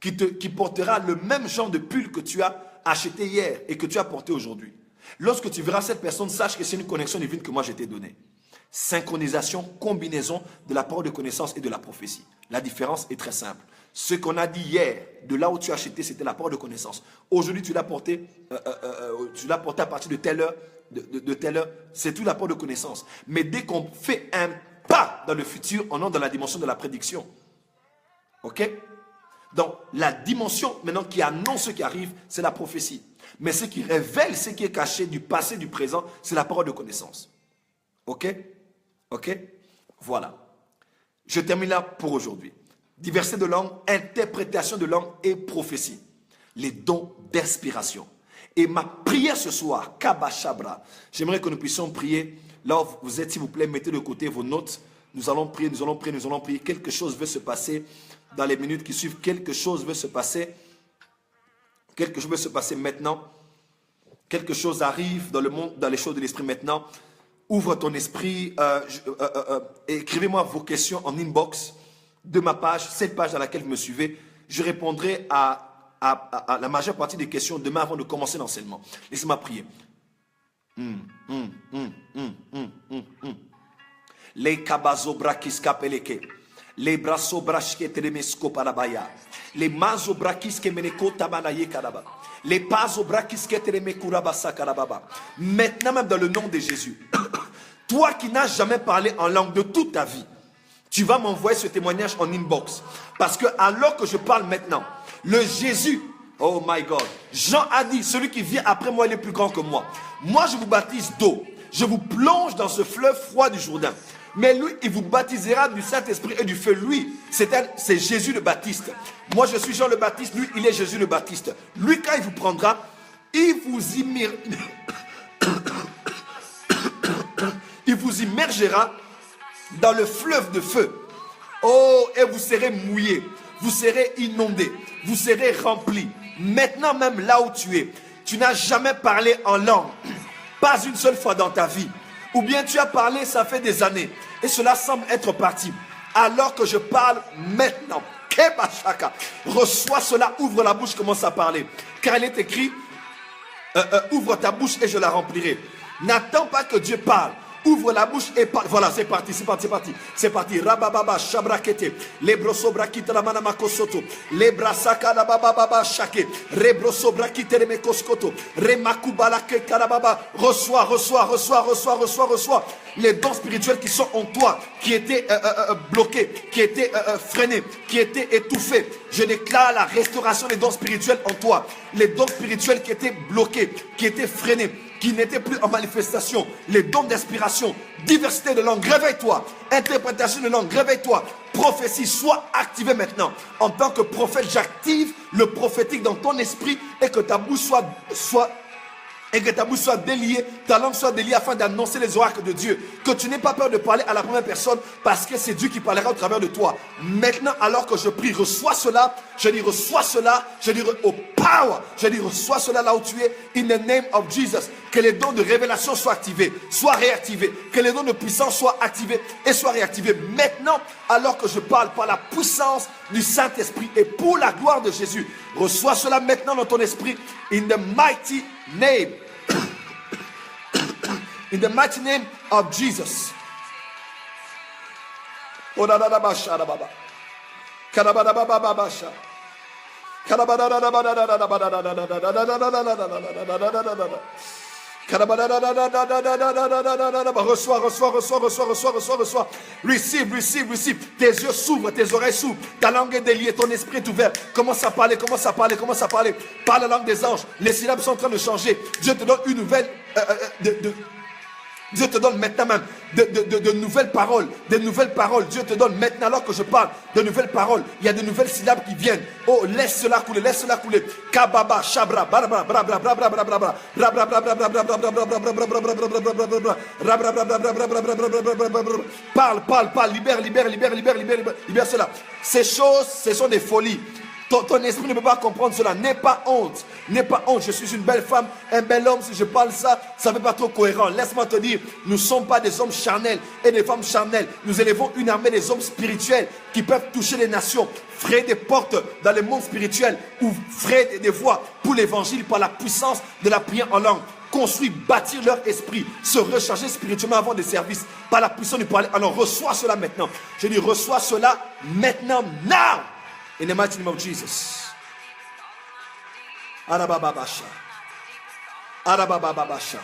qui portera le même genre de pull que tu as acheté hier et que tu as porté aujourd'hui. Lorsque tu verras cette personne, sache que c'est une connexion divine que moi je t'ai donnée. Synchronisation, combinaison de la parole de connaissance et de la prophétie. La différence est très simple. Ce qu'on a dit hier, de là où tu as acheté, c'était la parole de connaissance. Aujourd'hui, tu l'as porté à partir de telle heure, de telle heure. C'est tout la parole de connaissance. Mais dès qu'on fait un pas dans le futur, on entre dans la dimension de la prédiction. Ok? Donc, la dimension maintenant qui annonce ce qui arrive, c'est la prophétie. Mais ce qui révèle ce qui est caché du passé, du présent, c'est la parole de connaissance. Ok? Ok? Voilà. Je termine là pour aujourd'hui. Diversité de langue, interprétation de langue et prophétie. Les dons d'inspiration. Et ma prière ce soir, Kabashabra, j'aimerais que nous puissions prier Là où vous êtes, s'il vous plaît, mettez de côté vos notes. Nous allons prier, nous allons prier, nous allons prier. Quelque chose veut se passer dans les minutes qui suivent. Quelque chose veut se passer. Quelque chose veut se passer maintenant. Quelque chose arrive dans le monde, dans les choses de l'esprit maintenant. Ouvre ton esprit. Écrivez-moi vos questions en inbox de ma page, cette page dans laquelle vous me suivez. Je répondrai à la majeure partie des questions demain avant de commencer l'enseignement. Laissez-moi prier. Les kabazobrakis kapeleke, les brasobrashke teremesko parabaya, les mazobrakis kemeneko tamanaye karaba, les pazobrakis keteremekurabasa karababa. Maintenant même dans le nom de Jésus, toi qui n'as jamais parlé en langue de toute ta vie, tu vas m'envoyer ce témoignage en inbox. Parce que alors que je parle maintenant, le Jésus, oh my God, Jean a dit, celui qui vient après moi, il est plus grand que moi. Moi, je vous baptise d'eau. Je vous plonge dans ce fleuve froid du Jourdain. Mais lui, il vous baptisera du Saint-Esprit et du feu. Lui, c'est Jésus le Baptiste. Moi, je suis Jean le Baptiste. Lui, il est Jésus le Baptiste. Lui, quand il vous prendra, il vous immergera dans le fleuve de feu. Oh, et vous serez mouillés, vous serez inondés, vous serez remplis. Maintenant même là où tu n'as jamais parlé en langue, pas une seule fois dans ta vie. Ou bien tu as parlé, ça fait des années, et cela semble être parti. Alors que je parle maintenant, Kebashaka, reçois cela, ouvre la bouche, commence à parler. Car il est écrit, ouvre ta bouche et je la remplirai. N'attends pas que Dieu parle. Ouvre la bouche et parle. Voilà, c'est parti, c'est parti, c'est parti. C'est parti. Rabababa, shabrakete. Lebrosobrakite ramanamakosoto. Lebrasaka rabababa shake. Rebrosobrakite remekoskoto. Remakubalake karababa. Reçois, reçois, reçois, reçois, reçois, reçois. Les dons spirituels qui sont en toi, qui étaient bloqués, qui étaient freinés, qui étaient étouffés. Je déclare la restauration des dons spirituels en toi. Les dons spirituels qui étaient bloqués, qui étaient freinés, qui n'étaient plus en manifestation, les dons d'inspiration, diversité de langue, réveille-toi, interprétation de langue, réveille-toi, prophétie, sois activé maintenant. En tant que prophète, j'active le prophétique dans ton esprit et que ta bouche soit déliée, ta langue soit déliée afin d'annoncer les oracles de Dieu. Que tu n'aies pas peur de parler à la première personne parce que c'est Dieu qui parlera au travers de toi. Maintenant, alors que je prie, reçois cela. Je dis reçois cela. Je dis au power. Je dis reçois cela là où tu es. In the name of Jesus. Que les dons de révélation soient activés, soient réactivés. Que les dons de puissance soient activés et soient réactivés. Maintenant, alors que je parle par la puissance du Saint-Esprit et pour la gloire de Jésus. Reçois cela maintenant dans ton esprit. In the mighty name. In the mighty name of Jesus. Reçois, reçois, reçois, reçois, reçois, reçois, reçois. Receive, receive, receive. Tes yeux s'ouvrent, tes oreilles s'ouvrent. Ta langue est déliée, ton esprit est ouvert. Commence à parler, commence à parler, commence à parler. Parle la langue des anges. Les syllabes sont en train de changer. Dieu te donne une nouvelle Dieu te donne maintenant même de nouvelles paroles. Des nouvelles paroles. Dieu te donne maintenant, alors que je parle, de nouvelles paroles. Il y a de nouvelles syllabes qui viennent. Oh, laisse cela couler, laisse cela couler. Kababa, shabra, barabra, brabra, brabra, brabra, brabra, parle, libère cela. Ces choses, ce sont des folies. Ton esprit ne peut pas comprendre cela. N'aie pas honte. N'aie pas honte. Je suis une belle femme, un bel homme. Si je parle ça, ça ne fait pas trop cohérent. Laisse-moi te dire, nous ne sommes pas des hommes charnels et des femmes charnelles. Nous élevons une armée des hommes spirituels qui peuvent toucher les nations, frayer des portes dans le monde spirituel ou frayer des voies pour l'évangile par la puissance de la prière en langue. Construire, bâtir leur esprit, se recharger spirituellement avant des services par la puissance du parler. Alors reçois cela maintenant. Je dis reçois cela maintenant. Now! In the mighty name of Jesus. Arabababasha. Arabababasha.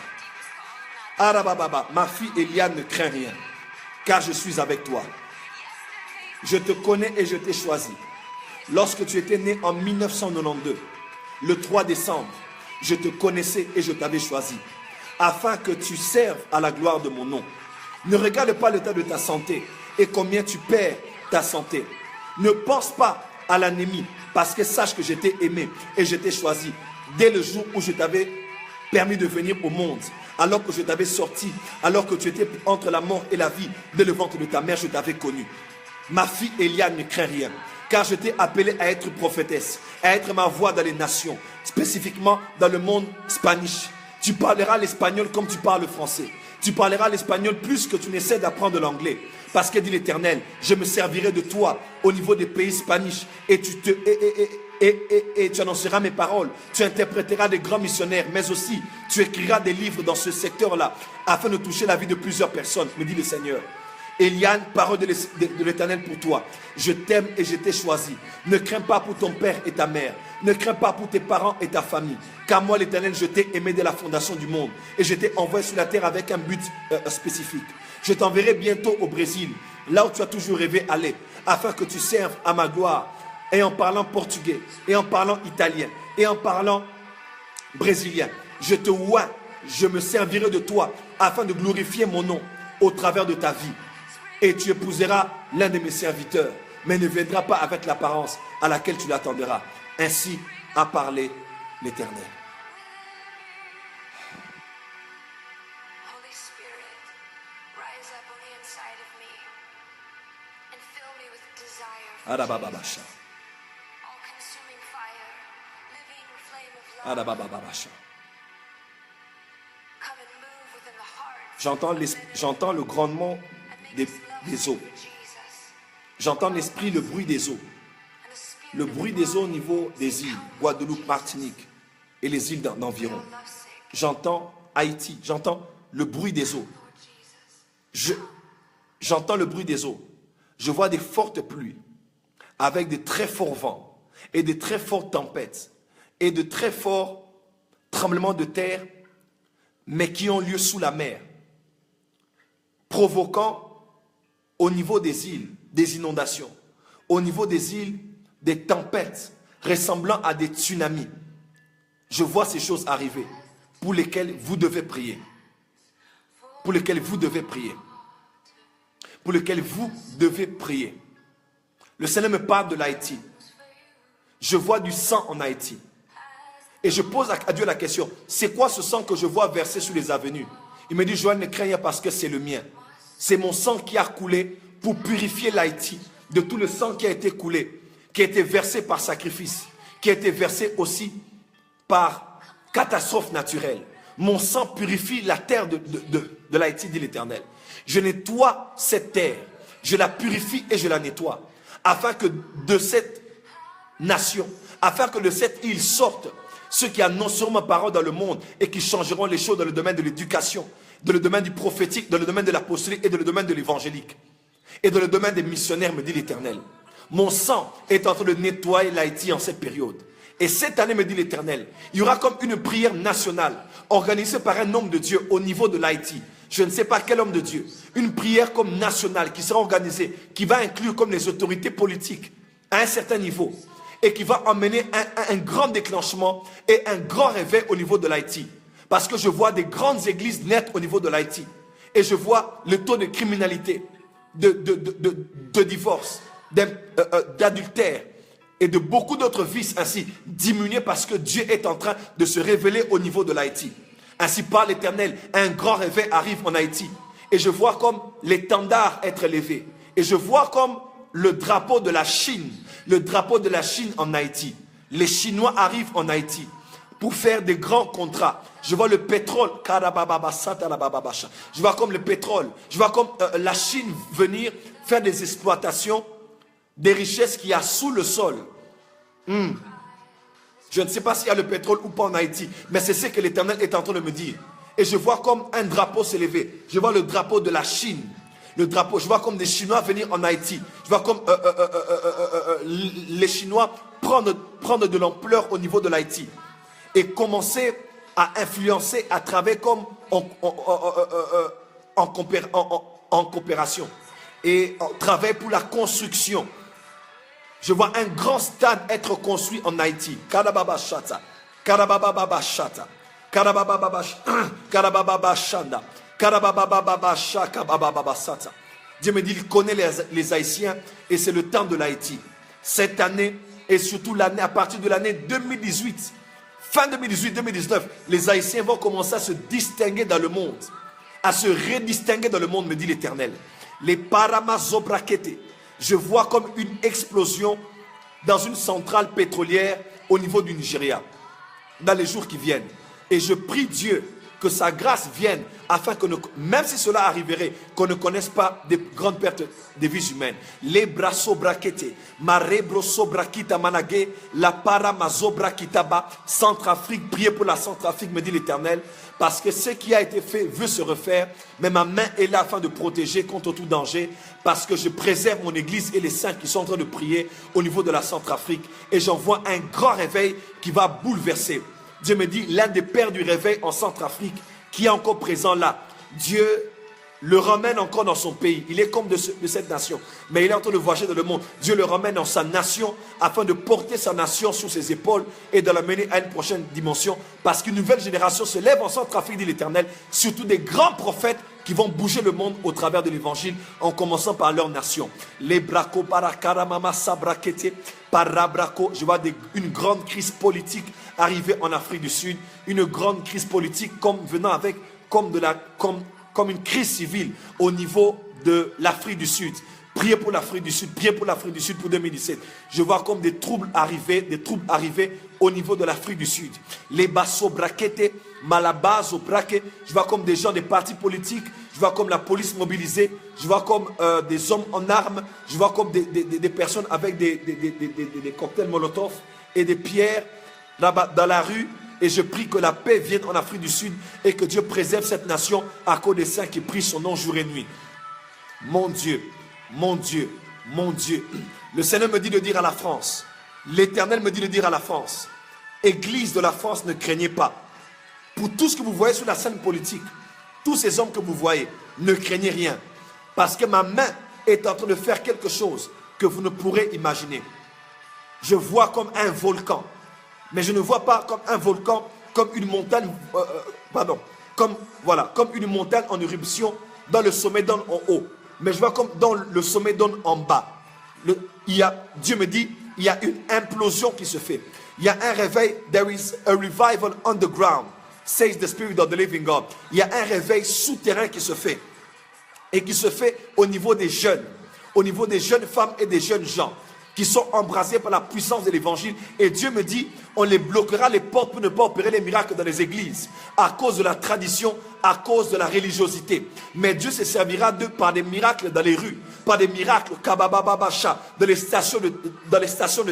Arabababa. Ma fille Eliane ne craint rien, car je suis avec toi. Je te connais et je t'ai choisi. Lorsque tu étais né en 1992, le 3 décembre, je te connaissais et je t'avais choisi, afin que tu serves à la gloire de mon nom. Ne regarde pas l'état de ta santé et combien tu perds ta santé. Ne pense pas à l'anémie, parce que sache que je t'ai aimé et je t'ai choisi dès le jour où je t'avais permis de venir au monde. Alors que je t'avais sorti, alors que tu étais entre la mort et la vie, dès le ventre de ta mère, je t'avais connu. Ma fille Eliane ne craint rien, car je t'ai appelée à être prophétesse, à être ma voix dans les nations, spécifiquement dans le monde spanish. Tu parleras l'espagnol comme tu parles le français. Tu parleras l'espagnol plus que tu n'essaies d'apprendre l'anglais. Parce que dit l'Éternel, je me servirai de toi au niveau des pays spanish et tu annonceras mes paroles. Tu interpréteras des grands missionnaires, mais aussi tu écriras des livres dans ce secteur-là afin de toucher la vie de plusieurs personnes, me dit le Seigneur. Eliane, parole de l'Éternel pour toi. Je t'aime et je t'ai choisi. Ne crains pas pour ton père et ta mère. Ne crains pas pour tes parents et ta famille. Car moi, l'Éternel, je t'ai aimé dès la fondation du monde. Et je t'ai envoyé sur la terre avec un but spécifique. Je t'enverrai bientôt au Brésil, là où tu as toujours rêvé aller, afin que tu serves à ma gloire. Et en parlant portugais, et en parlant italien, et en parlant brésilien, je te oins, je me servirai de toi, afin de glorifier mon nom au travers de ta vie. Et tu épouseras l'un de mes serviteurs, mais ne viendra pas avec l'apparence à laquelle tu l'attendras. Ainsi a parlé l'Éternel. Arabababasha. Arabababasha. J'entends le grondement des eaux. J'entends l'esprit, le bruit des eaux. Le bruit des eaux au niveau des îles, Guadeloupe, Martinique et les îles d'environ. J'entends Haïti, j'entends le bruit des eaux. J'entends le bruit des eaux. Je vois des fortes pluies avec de très forts vents et de très fortes tempêtes et de très forts tremblements de terre, mais qui ont lieu sous la mer, provoquant au niveau des îles des inondations, au niveau des îles des tempêtes ressemblant à des tsunamis. Je vois ces choses arriver pour lesquelles vous devez prier. Pour lesquelles vous devez prier. Pour lesquelles vous devez prier. Le Seigneur me parle de l'Haïti. Je vois du sang en Haïti. Et je pose à Dieu la question, c'est quoi ce sang que je vois verser sur les avenues? Il me dit, Joël, ne crains rien parce que c'est le mien. C'est mon sang qui a coulé pour purifier l'Haïti de tout le sang qui a été coulé, qui a été versé par sacrifice, qui a été versé aussi par catastrophe naturelle. Mon sang purifie la terre de l'Haïti, dit l'Éternel. Je nettoie cette terre, je la purifie et je la nettoie, afin que de cette nation, afin que de cette île sortent ceux qui annonceront ma parole dans le monde et qui changeront les choses dans le domaine de l'éducation, dans le domaine du prophétique, dans le domaine de l'apostolique et dans le domaine de l'évangélique. Et dans le domaine des missionnaires, me dit l'Éternel. Mon sang est en train de nettoyer l'Haïti en cette période. Et cette année, me dit l'Éternel, il y aura comme une prière nationale organisée par un homme de Dieu au niveau de l'Haïti. Je ne sais pas quel homme de Dieu. Une prière comme nationale qui sera organisée, qui va inclure comme les autorités politiques à un certain niveau et qui va emmener un grand déclenchement et un grand réveil au niveau de l'Haïti. Parce que je vois des grandes églises naître au niveau de l'Haïti. Et je vois le taux de criminalité, de divorce, d'adultère et de beaucoup d'autres vices ainsi diminuer parce que Dieu est en train de se révéler au niveau de l'Haïti. Ainsi par l'Éternel, un grand réveil arrive en Haïti. Et je vois comme l'étendard être élevé. Et je vois comme le drapeau de la Chine, en Haïti. Les Chinois arrivent en Haïti pour faire des grands contrats. Je vois le pétrole. Je vois comme le pétrole. Je vois comme la Chine venir faire des exploitations des richesses qu'il y a sous le sol. Je ne sais pas s'il y a le pétrole ou pas en Haïti, mais c'est ce que l'Éternel est en train de me dire. Et je vois comme un drapeau s'élever. Je vois le drapeau de la Chine. Le drapeau, je vois comme des Chinois venir en Haïti. Je vois comme les Chinois prendre de l'ampleur au niveau de l'Haïti. Et commencer à influencer à travers comme en coopération. Et on travaille pour la construction. Je vois un grand stade être construit en Haïti. Karababa Shata. Karababa Shata. Karababa Shanda. Karababa Shaka Baba Sata. Dieu me dit, il connaît les Haïtiens et c'est le temps de l'Haïti. Cette année et surtout l'année, à partir de l'année 2018, fin 2018-2019, les Haïtiens vont commencer à se distinguer dans le monde, à se redistinguer dans le monde, me dit l'Éternel. Les paramazobrakete, je vois comme une explosion dans une centrale pétrolière au niveau du Nigeria, dans les jours qui viennent. Et je prie Dieu que sa grâce vienne afin que, même si cela arriverait, qu'on ne connaisse pas de grandes pertes de vies humaines. Les brasso braquete, marebroso braquita manage, la paramazo braquitaba, Centrafrique, priez pour la Centrafrique, me dit l'Éternel, parce que ce qui a été fait veut se refaire, mais ma main est là afin de protéger contre tout danger, parce que je préserve mon église et les saints qui sont en train de prier au niveau de la Centrafrique, et j'envoie un grand réveil qui va bouleverser. Dieu me dit, l'un des pères du réveil en Centrafrique, qui est encore présent là, Dieu le ramène encore dans son pays. Il est comme de cette nation, mais il est en train de voyager dans le monde. Dieu le ramène dans sa nation, afin de porter sa nation sur ses épaules et de l'amener à une prochaine dimension, parce qu'une nouvelle génération se lève en Centrafrique, dit l'Éternel, surtout des grands prophètes qui vont bouger le monde au travers de l'évangile, en commençant par leur nation. Les braco parakaramama sabrakete parabraco. Je vois une grande crise politique arriver en Afrique du Sud, une grande crise politique comme venant avec comme une crise civile au niveau de l'Afrique du Sud. Priez pour l'Afrique du Sud, priez pour l'Afrique du Sud pour 2017. Je vois comme des troubles arriver au niveau de l'Afrique du Sud. Les basso braquete, malabazo braque. Je vois comme des gens des partis politiques. Je vois comme la police mobilisée. Je vois comme des hommes en armes. Je vois comme des personnes avec des cocktails Molotov et des pierres là-bas dans la rue. Et je prie que la paix vienne en Afrique du Sud et que Dieu préserve cette nation à cause des saints qui prient son nom jour et nuit. Mon Dieu, mon Dieu, mon Dieu. Le Seigneur me dit de dire à la France, l'Éternel me dit de dire à la France, Église de la France, ne craignez pas. Pour tout ce que vous voyez sur la scène politique, tous ces hommes que vous voyez, ne craignez rien. Parce que ma main est en train de faire quelque chose que vous ne pourrez imaginer. Je vois comme un volcan. Mais je ne vois pas comme un volcan, comme une montagne, comme une montagne en éruption, dans le sommet donne en haut. Mais je vois comme dans le sommet donne en bas. Dieu me dit, il y a une implosion qui se fait. Il y a un réveil, there is a revival underground, says the Spirit of the living God. Il y a un réveil souterrain qui se fait. Et qui se fait au niveau des jeunes femmes et des jeunes gens, qui sont embrasés par la puissance de l'évangile. Et Dieu me dit, on les bloquera les portes pour ne pas opérer les miracles dans les églises, à cause de la tradition, à cause de la religiosité. Mais Dieu se servira d'eux par des miracles dans les rues, par des miracles, kababababasha, dans les stations de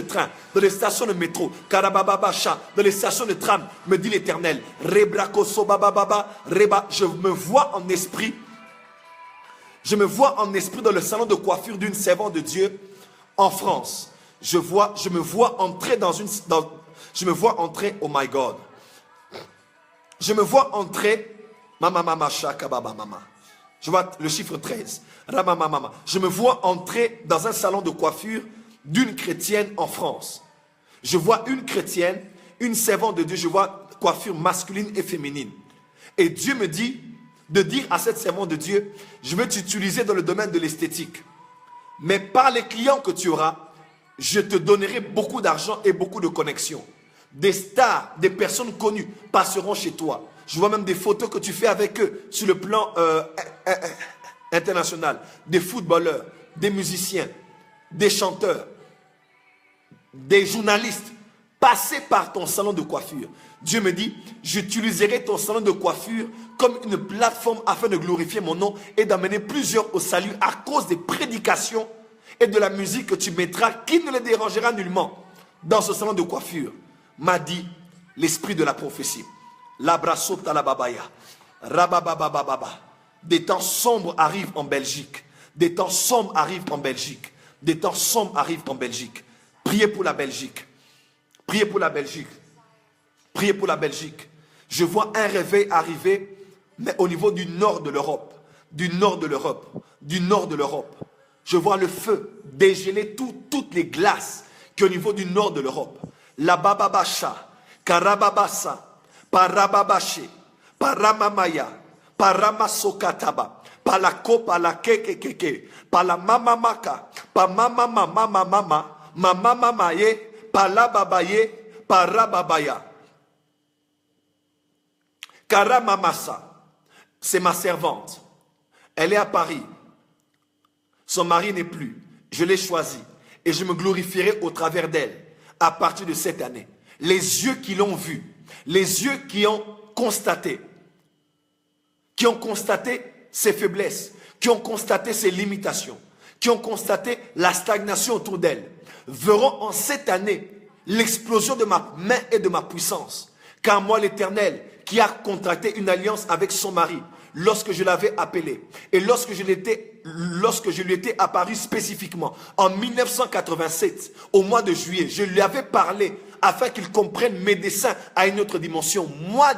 train, dans les stations de métro, karabababasha, dans les stations de tram, me dit l'Éternel. Rebrakosobababa, reba, je me vois en esprit dans le salon de coiffure d'une servante de Dieu en France. Je me vois entrer oh my God. Je me vois entrer, je vois le chiffre 13. Je me vois entrer dans un salon de coiffure d'une chrétienne en France. Je vois une chrétienne, une servante de Dieu, je vois coiffure masculine et féminine. Et Dieu me dit de dire à cette servante de Dieu, je vais t'utiliser dans le domaine de l'esthétique. Mais par les clients que tu auras, je te donnerai beaucoup d'argent et beaucoup de connexions. Des stars, des personnes connues passeront chez toi. Je vois même des photos que tu fais avec eux sur le plan international. Des footballeurs, des musiciens, des chanteurs, des journalistes. Passer par ton salon de coiffure. Dieu me dit, j'utiliserai ton salon de coiffure comme une plateforme afin de glorifier mon nom et d'amener plusieurs au salut à cause des prédications et de la musique que tu mettras qui ne les dérangera nullement dans ce salon de coiffure, m'a dit l'esprit de la prophétie. L'abrasso talababaya, rabababababa. Des temps sombres arrivent en Belgique. Des temps sombres arrivent en Belgique. Des temps sombres arrivent en Belgique. Priez pour la Belgique. Priez pour la Belgique. Priez pour la Belgique. Je vois un réveil arriver, mais au niveau du nord de l'Europe. Du nord de l'Europe. Du nord de l'Europe. Je vois le feu dégeler toutes les glaces qui est au niveau du nord de l'Europe. La bababasha, karababasa, parababaché, paramamaya, paramasokataba, palako, palakekekeke, palamamamaka, pamamamamamamama, mamamamaye, palababaye, parababaya. Karamamasa, c'est ma servante. Elle est à Paris. Son mari n'est plus. Je l'ai choisie. Et je me glorifierai au travers d'elle à partir de cette année. Les yeux qui l'ont vue, les yeux qui ont constaté ses faiblesses, qui ont constaté ses limitations, qui ont constaté la stagnation autour d'elle, verront en cette année l'explosion de ma main et de ma puissance. Car moi, l'Éternel, qui a contracté une alliance avec son mari, lorsque je l'avais appelé, et lorsque je lui étais apparu spécifiquement, en 1987, au mois de juillet, je lui avais parlé afin qu'il comprenne mes desseins à une autre dimension. Moi,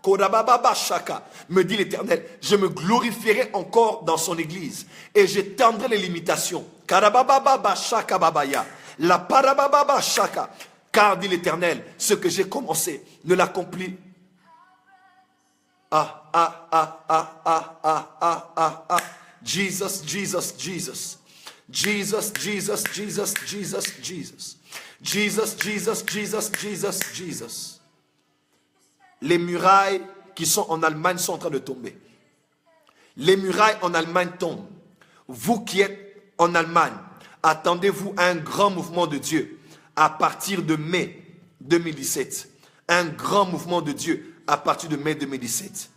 Korababa Shaka, me dit l'Éternel, je me glorifierai encore dans son église et j'étendrai les limitations. Karababa Shaka Babaya, la Parababa Shaka, car dit l'Éternel, ce que j'ai commencé ne l'accomplit. Jesus, Jesus, Jesus. Jesus, Jesus, Jesus, Jesus, Jesus. Jesus, Jesus, Jesus, Jesus, Jesus. Les murailles qui sont en Allemagne sont en train de tomber. Les murailles en Allemagne tombent. Vous qui êtes en Allemagne, attendez-vous à un grand mouvement de Dieu à partir de mai 2017. Un grand mouvement de Dieu à partir de mai 2017.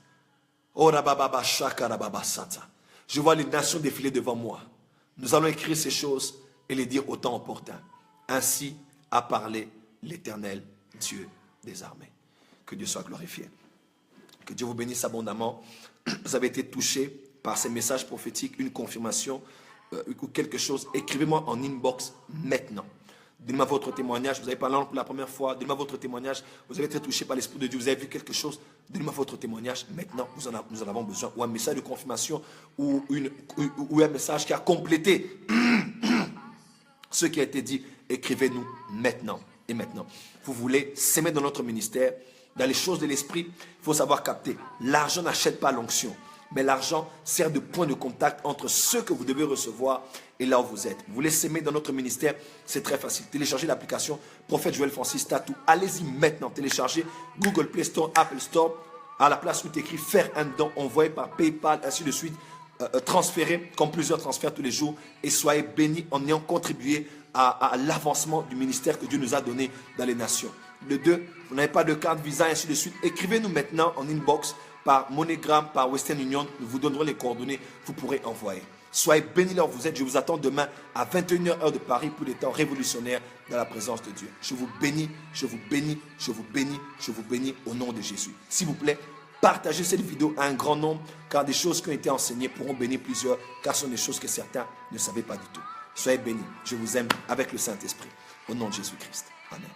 Je vois les nations défiler devant moi. Nous allons écrire ces choses et les dire au temps opportun. Ainsi a parlé l'Éternel, Dieu des armées. Que Dieu soit glorifié. Que Dieu vous bénisse abondamment. Vous avez été touché par ces messages prophétiques, une confirmation ou quelque chose. Écrivez-moi en inbox maintenant. Donnez-moi votre témoignage. Vous avez parlé pour la première fois. Donnez-moi votre témoignage. Vous avez été touché par l'Esprit de Dieu. Vous avez vu quelque chose. Donnez-moi votre témoignage maintenant. Nous en avons besoin. Ou un message de confirmation ou un message qui a complété ce qui a été dit. Écrivez-nous maintenant et maintenant. Vous voulez s'aimer dans notre ministère, dans les choses de l'esprit, il faut savoir capter. L'argent n'achète pas l'onction, mais l'argent sert de point de contact entre ceux que vous devez recevoir et là où vous êtes. Vous voulez s'aimer dans notre ministère, c'est très facile. Téléchargez l'application Prophète Joël Francis Tatou. Allez-y maintenant, téléchargez Google Play Store, Apple Store, à la place où tu écris faire un don, envoyé par PayPal, ainsi de suite, transférez comme plusieurs transferts tous les jours et soyez bénis en ayant contribué à l'avancement du ministère que Dieu nous a donné dans les nations. Le 2, vous n'avez pas de carte Visa, ainsi de suite. Écrivez-nous maintenant en inbox par MoneyGram, par Western Union. Nous vous donnerons les coordonnées. Vous pourrez envoyer. Soyez bénis là où vous êtes. Je vous attends demain à 21h heure de Paris pour des temps révolutionnaires dans la présence de Dieu. Je vous bénis, je vous bénis, je vous bénis, je vous bénis au nom de Jésus. S'il vous plaît, partagez cette vidéo à un grand nombre, car des choses qui ont été enseignées pourront bénir plusieurs, car ce sont des choses que certains ne savaient pas du tout. Soyez bénis. Je vous aime avec le Saint-Esprit. Au nom de Jésus-Christ. Amen.